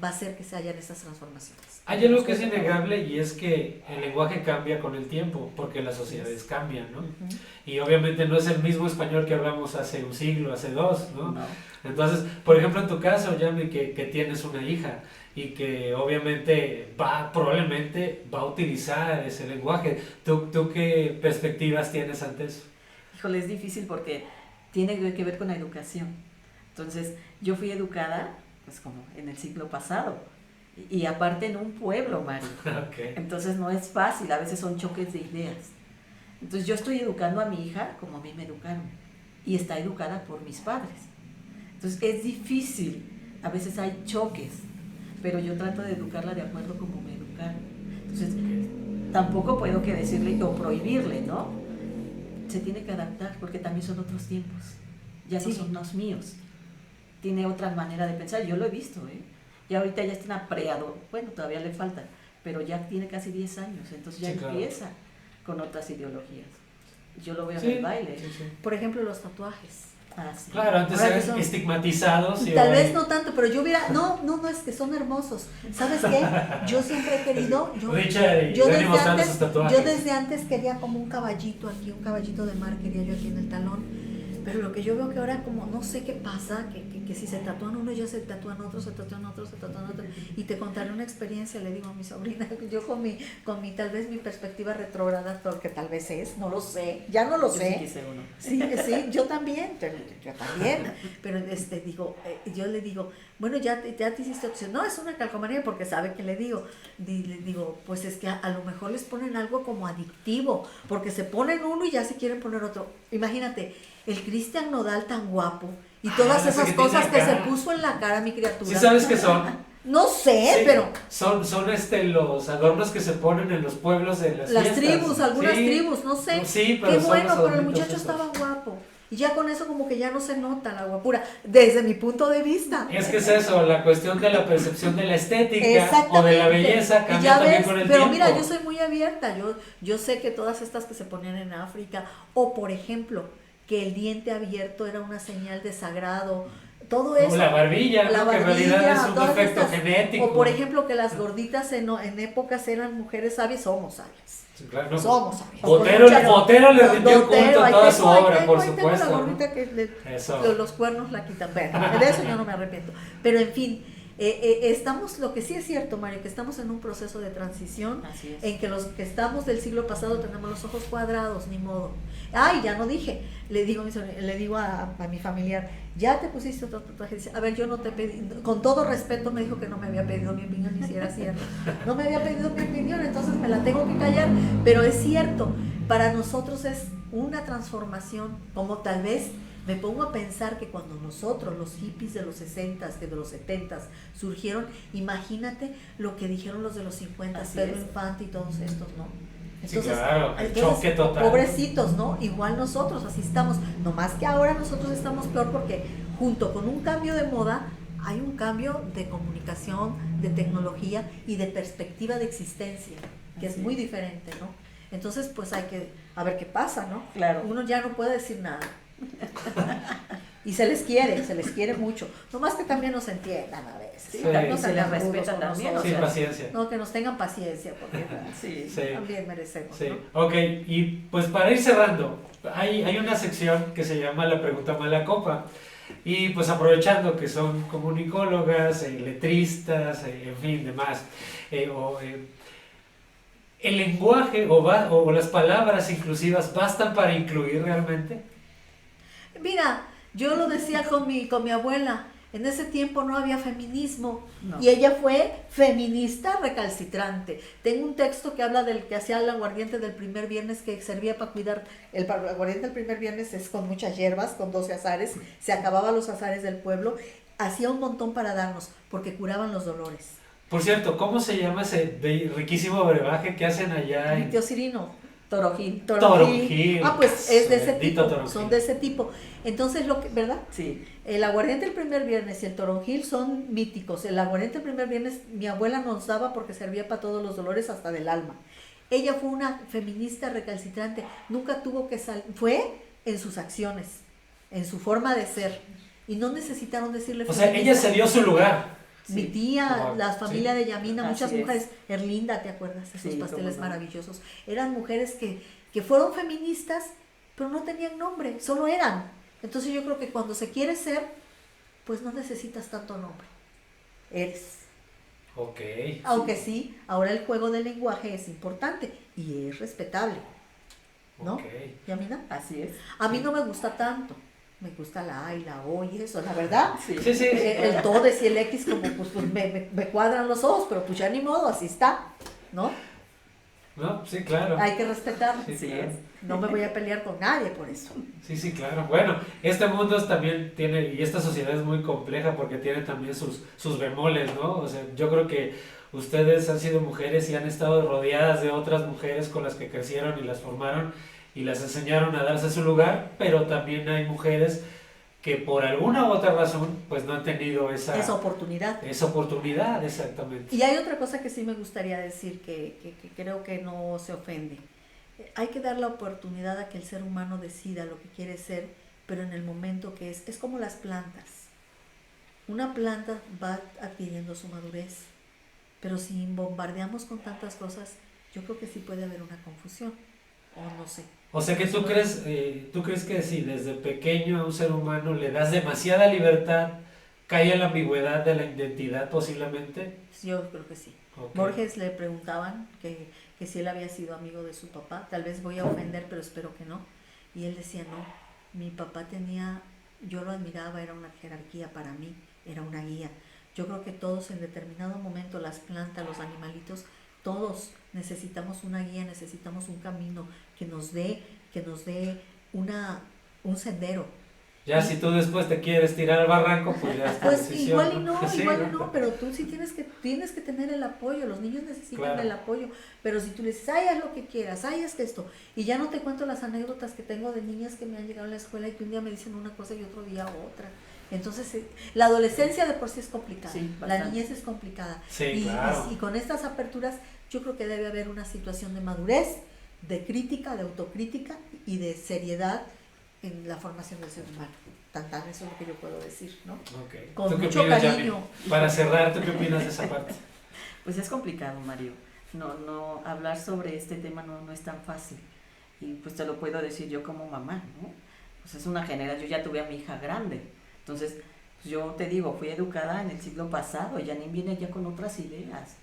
va a hacer que se hayan estas transformaciones. Hay algo que es innegable y es que el lenguaje cambia con el tiempo, porque las sociedades cambian, ¿no? Uh-huh. Y obviamente no es el mismo español que hablamos hace un siglo, hace dos, ¿no? No. Entonces, por ejemplo, en tu caso, Yami, que tienes una hija y que obviamente probablemente va a utilizar ese lenguaje. ¿Tú qué perspectivas tienes ante eso? Híjole, es difícil porque tiene que ver con la educación. Entonces, yo fui educada pues como en el siglo pasado, y aparte en un pueblo, Mari. Okay. Entonces no es fácil, a veces son choques de ideas. Entonces yo estoy educando a mi hija como a mí me educaron, y está educada por mis padres. Entonces es difícil, a veces hay choques, pero yo trato de educarla de acuerdo como me educaron. Entonces tampoco puedo que decirle o prohibirle, ¿no? Se tiene que adaptar porque también son otros tiempos, ya no son los míos. Tiene otra manera de pensar, yo lo he visto, ya ahorita ya está en preado, bueno, todavía le falta, pero ya tiene casi 10 años, entonces ya empieza con otras ideologías. Yo lo veo en el baile. Sí. Por ejemplo, los tatuajes. Sí. Claro, antes eran estigmatizados. Tal vez no tanto, pero yo hubiera, no, es que son hermosos. ¿Sabes qué? Yo siempre he querido, yo desde antes quería como un caballito aquí, un caballito de mar quería yo aquí en el talón. Pero lo que yo veo que ahora como no sé qué pasa, que si se tatúan uno ya se tatúan otros, se tatúan otros. Y te contaré una experiencia, le digo a mi sobrina, yo con mi tal vez mi perspectiva retrógrada, porque tal vez es, no lo sé, ya no lo sé. Sí quise uno. Sí, yo también, pero yo le digo, bueno, ya te hiciste opción. No, es una calcomanía porque sabe que le digo, pues es que a lo mejor les ponen algo como adictivo, porque se ponen uno y ya se quieren poner otro. Imagínate, el Cristian Nodal tan guapo y todas esas cosas que se puso en la cara, mi criatura. ¿Sí sabes qué son? No sé, sí, pero... Son los adornos que se ponen en los pueblos de las fiestas. Tribus, algunas tribus, no sé. Sí, pero qué bueno, pero el muchacho estaba guapo. Y ya con eso como que ya no se nota la guapura, desde mi punto de vista. Es que es eso, la cuestión de la percepción de la estética o de la belleza cambia también con el pero tiempo. Mira, yo soy muy abierta, yo sé que todas estas que se ponían en África, o por ejemplo, que el diente abierto era una señal de sagrado, todo eso. La barbilla, ¿no? Que en realidad es un defecto genético. O por ejemplo, que las gorditas en épocas eran mujeres sabias, somos sabias. Sí, claro, no. Somos sabias. Botero le rindió culto a toda su obra, por supuesto. La gordita que los cuernos la quitan. Bueno, de eso yo no me arrepiento. Pero en fin, estamos, lo que sí es cierto, Mario, que estamos en un proceso de transición en que los que estamos del siglo pasado tenemos los ojos cuadrados, ni modo. Ay, ya no dije, le digo a mi familiar, ya te pusiste otro tatuaje. Dice, a ver, yo no te pedí, con todo respeto me dijo que no me había pedido mi opinión, ni si era cierto. No me había pedido mi opinión, entonces me la tengo que callar, pero es cierto, para nosotros es una transformación, como tal vez me pongo a pensar que cuando nosotros, los hippies de los 60s, que de los 70s surgieron, imagínate lo que dijeron los de los 50s, Pedro Infante y todos estos, ¿no? Entonces, sí, claro, el choque total. Pobrecitos, ¿no? Igual nosotros, así estamos, nomás que ahora nosotros estamos peor porque junto con un cambio de moda hay un cambio de comunicación, de tecnología y de perspectiva de existencia, que es muy diferente, ¿no? Entonces, pues hay que a ver qué pasa, ¿no? Claro. Uno ya no puede decir nada. Y se les quiere mucho. Nomás que también nos entiendan a veces. Sí, Sí. también se les sean rudos respeta con también. nosotros. Sí, o sea, paciencia. No, que nos tengan paciencia, porque Sí. Sí. también merecemos, Sí, ¿no? ok, y pues para ir cerrando, hay una sección que se llama La Pregunta Mala Copa. Y pues aprovechando que son comunicólogas, letristas, en fin, demás, ¿el lenguaje o las palabras inclusivas bastan para incluir realmente? Mira, yo lo decía con mi abuela, en ese tiempo no había feminismo, No. y ella fue feminista recalcitrante. Tengo un texto que habla del que hacía el aguardiente del primer viernes, que servía para cuidar. El aguardiente del primer viernes es con muchas hierbas, con 12 azares, se acababan los azares del pueblo, hacía un montón para darnos, porque curaban los dolores. Por cierto, ¿cómo se llama ese riquísimo brebaje que hacen allá Mi en tío Cirino. Toronjil. Toronjil. Ah, pues es de ese Bendito tipo, Toronjil. son de ese tipo. Entonces, ¿verdad? Sí. El aguardiente el primer viernes y el toronjil son míticos. El aguardiente el primer viernes mi abuela nos daba porque servía para todos los dolores, hasta del alma. Ella fue una feminista recalcitrante, nunca tuvo que salir, fue en sus acciones, en su forma de ser, y no necesitaron decirle O sea, feminista. ella se dio su lugar. Mi Sí. tía, Wow, la familia sí. de Yamina, muchas Así es. mujeres, Erlinda, ¿te acuerdas? Esos Sí, pasteles cómo no. maravillosos. Eran mujeres que fueron feministas, pero no tenían nombre, solo eran. Entonces yo creo que cuando se quiere ser, pues no necesitas tanto nombre. Eres. Ok. Aunque sí, ahora el juego del lenguaje es importante y es respetable, ¿no? Ok. ¿Yamina? Así es. A mí no me gusta tanto. Me gusta la A y la O y eso, la verdad. Sí. Sí, sí. El todes y el X como pues me cuadran los ojos, pero pues ya ni modo, así está, ¿no? No, sí, claro. Hay que respetar. Sí, Así claro. es. No me voy a pelear con nadie por eso. Sí, sí, claro. Bueno, este mundo también tiene, y esta sociedad es muy compleja porque tiene también sus bemoles, ¿no? O sea, yo creo que ustedes han sido mujeres y han estado rodeadas de otras mujeres con las que crecieron y las formaron y las enseñaron a darse su lugar, pero también hay mujeres que por alguna u otra razón pues no han tenido Esa oportunidad. esa oportunidad, exactamente. Y hay otra cosa que sí me gustaría decir que creo que no se ofende. Hay que dar la oportunidad a que el ser humano decida lo que quiere ser, pero en el momento que es como las plantas. Una planta va adquiriendo su madurez, pero si bombardeamos con tantas cosas, yo creo que sí puede haber una confusión, o no sé. O sea que tú crees que si desde pequeño a un ser humano le das demasiada libertad, cae en la ambigüedad de la identidad posiblemente. Yo creo que sí. Ok. Borges le preguntaban que si él había sido amigo de su papá, tal vez voy a ofender, pero espero que no. Y él decía, no, mi papá yo lo admiraba, era una jerarquía para mí, era una guía. Yo creo que todos en determinado momento, las plantas, los animalitos, todos necesitamos una guía, necesitamos un camino que nos dé un sendero. Ya si tú después te quieres tirar al barranco, pues ya es tu Pues decisión, igual y no, Sí, igual y no, pero tú sí tienes que tener el apoyo, los niños necesitan Claro. el apoyo, pero si tú le dices, ay, haz lo que quieras, ay, haz esto, y ya no te cuento las anécdotas que tengo de niñas que me han llegado a la escuela y que un día me dicen una cosa y otro día otra. Entonces, la adolescencia de por sí es complicada, Sí, la bastante. niñez es complicada, Sí, y, claro. y con estas aperturas yo creo que debe haber una situación de madurez, de crítica, de autocrítica y de seriedad en la formación del ser humano. Tan, eso es lo que yo puedo decir, ¿no? Ok. Con ¿Tú qué mucho opinas, cariño. Yami? Para cerrar, ¿tú qué opinas de esa parte? Pues es complicado, Mario. No, hablar sobre este tema no es tan fácil. Y pues te lo puedo decir yo como mamá, ¿no? Pues es una generación, yo ya tuve a mi hija grande. Entonces, pues yo te digo, fui educada en el siglo pasado, ella ni viene ya con otras ideas,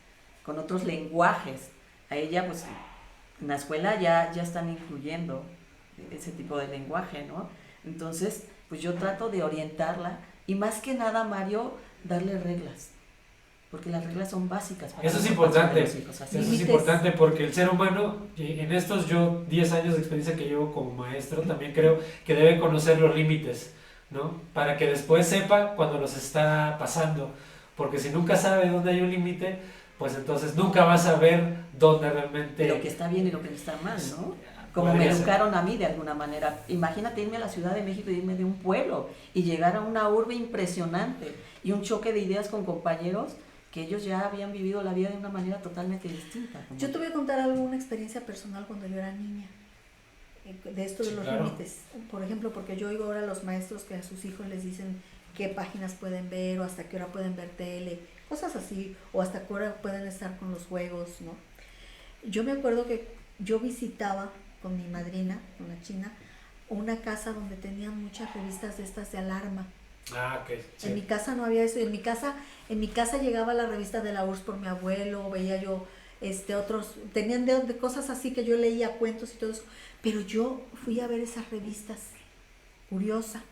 con otros lenguajes. A ella, pues, en la escuela ya están incluyendo ese tipo de lenguaje, ¿no? Entonces, pues yo trato de orientarla y más que nada, Mario, darle reglas. Porque las reglas son básicas para Eso es la formación importante. de los hijos, así Eso es. es Límites. importante porque el ser humano, en estos 10 años de experiencia que llevo como maestro, también creo que debe conocer los límites, ¿no? Para que después sepa cuando los está pasando. Porque si nunca sabe dónde hay un límite, pues entonces nunca va a saber dónde realmente... Lo que está bien y lo que está mal, ¿no? como me Podría ser. educaron a mí de alguna manera. Imagínate irme a la Ciudad de México y irme de un pueblo y llegar a una urbe impresionante y un choque de ideas con compañeros que ellos ya habían vivido la vida de una manera totalmente distinta. Yo te voy a contar alguna experiencia personal cuando yo era niña, de esto de Sí, los claro. límites. Por ejemplo, porque yo oigo ahora a los maestros que a sus hijos les dicen qué páginas pueden ver o hasta qué hora pueden ver tele, cosas así, o hasta qué hora pueden estar con los juegos, ¿no? Yo me acuerdo que yo visitaba con mi madrina, con la china, una casa donde tenían muchas revistas de estas de alarma. Ah, ok. Sí. En mi casa no había eso, y en mi casa llegaba la revista de la URSS por mi abuelo, veía yo otros, tenían de cosas así que yo leía cuentos y todo eso, pero yo fui a ver esas revistas, curiosa,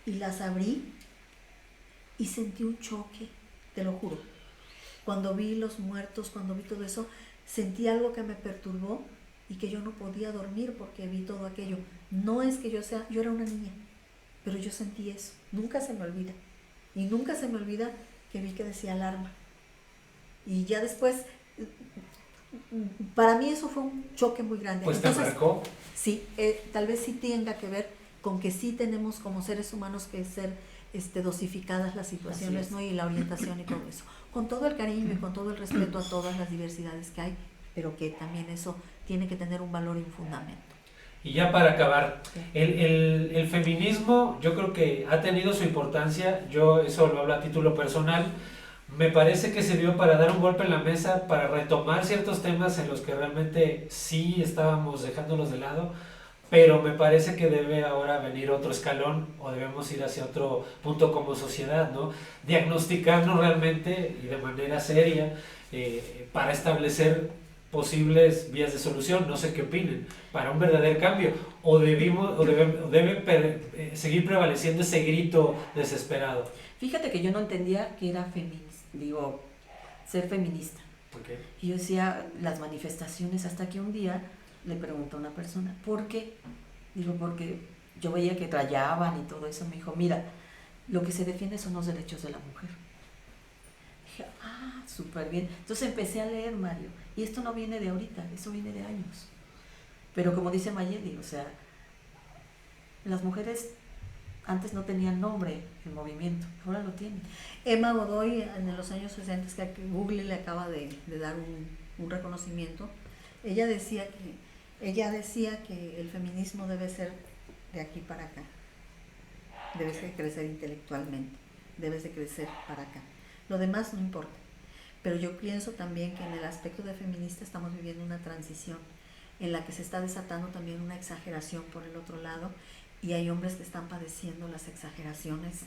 y las abrí y sentí un choque, te lo juro. Cuando vi los muertos, cuando vi todo eso, sentí algo que me perturbó y que yo no podía dormir porque vi todo aquello. No es que yo era una niña, pero yo sentí eso, nunca se me olvida. Y nunca se me olvida que vi que decía alarma. Y ya después, para mí eso fue un choque muy grande. Pues te Entonces, marcó. sí, tal vez sí tenga que ver con que sí tenemos como seres humanos que ser dosificadas las situaciones, ¿no? Y la orientación y todo eso. Con todo el cariño y con todo el respeto a todas las diversidades que hay, pero que también eso tiene que tener un valor y un fundamento. Y ya para acabar, Sí. el feminismo yo creo que ha tenido su importancia, yo eso lo hablo a título personal, me parece que sirvió para dar un golpe en la mesa, para retomar ciertos temas en los que realmente sí estábamos dejándolos de lado, pero me parece que debe ahora venir otro escalón o debemos ir hacia otro punto como sociedad, ¿no? Diagnosticarnos realmente y de manera seria para establecer posibles vías de solución, no sé qué opinen, para un verdadero cambio, o debe seguir prevaleciendo ese grito desesperado. Fíjate que yo no entendía que era ser feminista. Okay. Y yo decía, las manifestaciones, hasta que un día le preguntó a una persona, ¿por qué? Digo, porque yo veía que rayaban y todo eso. Me dijo, mira, lo que se defiende son los derechos de la mujer. Dije, súper bien. Entonces empecé a leer, Mario, y esto no viene de ahorita, eso viene de años. Pero como dice Mayeli, o sea, las mujeres antes no tenían nombre el movimiento, ahora lo tienen. Emma Godoy, en los años 60, que Google le acaba de dar un reconocimiento, ella decía que el feminismo debe ser de aquí para acá, debes de crecer intelectualmente, debes de crecer para acá, lo demás no importa. Pero yo pienso también que en el aspecto de feminista estamos viviendo una transición en la que se está desatando también una exageración por el otro lado, y hay hombres que están padeciendo las exageraciones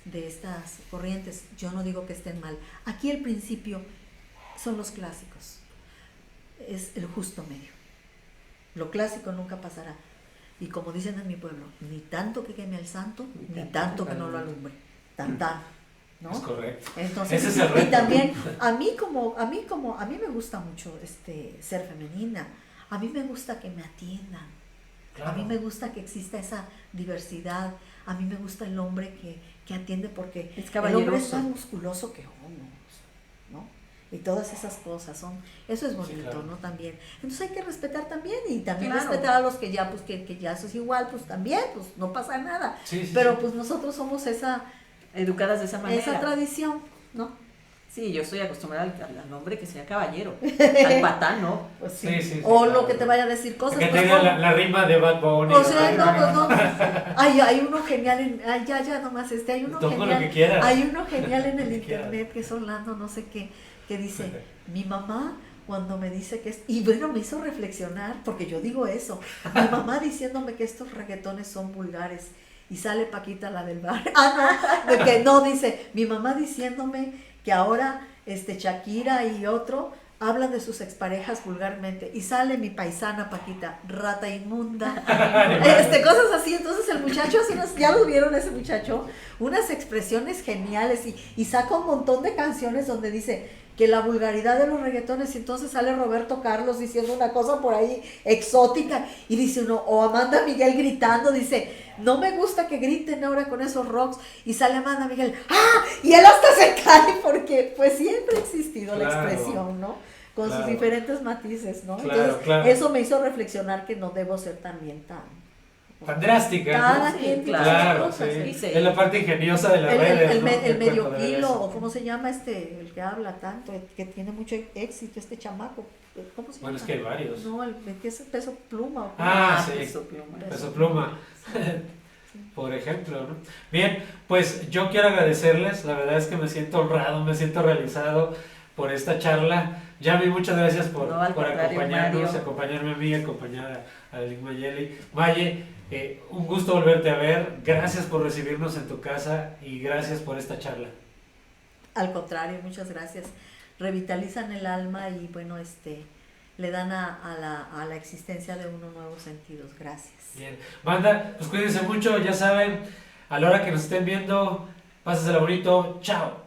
de estas corrientes. Yo no digo que estén mal. Aquí el principio son los clásicos, es el justo medio. Lo clásico nunca pasará. Y como dicen en mi pueblo, ni tanto que queme al santo, ni tanto que no lo alumbre. Tan, ¿no? Es correcto. Entonces, ese es el reto. y también a mí me gusta mucho ser femenina. A mí me gusta que me atiendan. Claro. A mí me gusta que exista esa diversidad. A mí me gusta el hombre que atiende, porque Es el hombre es caballeroso. más musculoso que uno, ¿no? Y todas esas cosas eso es bonito, claro. ¿no? También. Entonces hay que respetar también, y también Claro. respetar a los que ya, pues que ya eso es igual, pues también, pues no pasa nada. Sí, Pero sí. pues nosotros somos esa Educadas de esa manera. tradición, ¿no? Sí, yo estoy acostumbrada al hombre que sea caballero, al patán, ¿no? Pues Sí, o claro. lo que te vaya a decir cosas. Que pues, tenga ¿cómo? la rima de Bad Bunny. O sea, no. Hay uno genial ya nomás hay uno Toma lo genial. que quieras. Hay uno genial en el Lo que quieras. internet que es Orlando, no sé qué, que dice, mi mamá cuando me dice que y bueno, me hizo reflexionar, porque yo digo eso, mi mamá diciéndome que estos reggaetones son vulgares, y sale Paquita, la del bar, de que no, dice, mi mamá diciéndome que ahora Shakira y otro hablan de sus exparejas vulgarmente, y sale mi paisana Paquita, rata inmunda, cosas así. Entonces el muchacho, ya lo vieron, ese muchacho, unas expresiones geniales, y saca un montón de canciones donde dice que la vulgaridad de los reggaetones, y entonces sale Roberto Carlos diciendo una cosa por ahí exótica, y dice uno, o Amanda Miguel gritando, dice, no me gusta que griten ahora con esos rocks, y sale Amanda Miguel, y él hasta se cae, porque pues siempre ha existido la Claro. expresión, ¿no? con Claro. sus diferentes matices, ¿no? Claro, Entonces, claro. eso me hizo reflexionar que no debo ser también Tan drástica, Cada ¿no? quien tiene Claro, sus cosas. sí. Sí, sí. Es la parte ingeniosa de las redes, El ¿no? el medio cuerpo de kilo, redes. o cómo se llama el que habla tanto, que tiene mucho éxito, este chamaco, ¿cómo se Bueno, llama? es que hay varios. No, el que es peso pluma. ¿O cómo? Ah, sí. Peso Pluma. Peso Pluma, por ejemplo, ¿no? Bien, pues yo quiero agradecerles, la verdad es que me siento honrado, me siento realizado por esta charla. Yami, muchas gracias por, No, al por contrario, acompañarnos, Mario. acompañarme a mí, acompañar a Link Mayeli. Maye, un gusto volverte a ver, gracias por recibirnos en tu casa y gracias por esta charla. Al contrario, muchas gracias. Revitalizan el alma y bueno, le dan a la existencia de uno nuevos sentidos. Gracias. Bien, banda, pues cuídense mucho, ya saben, a la hora que nos estén viendo, pásensela bonito, chao.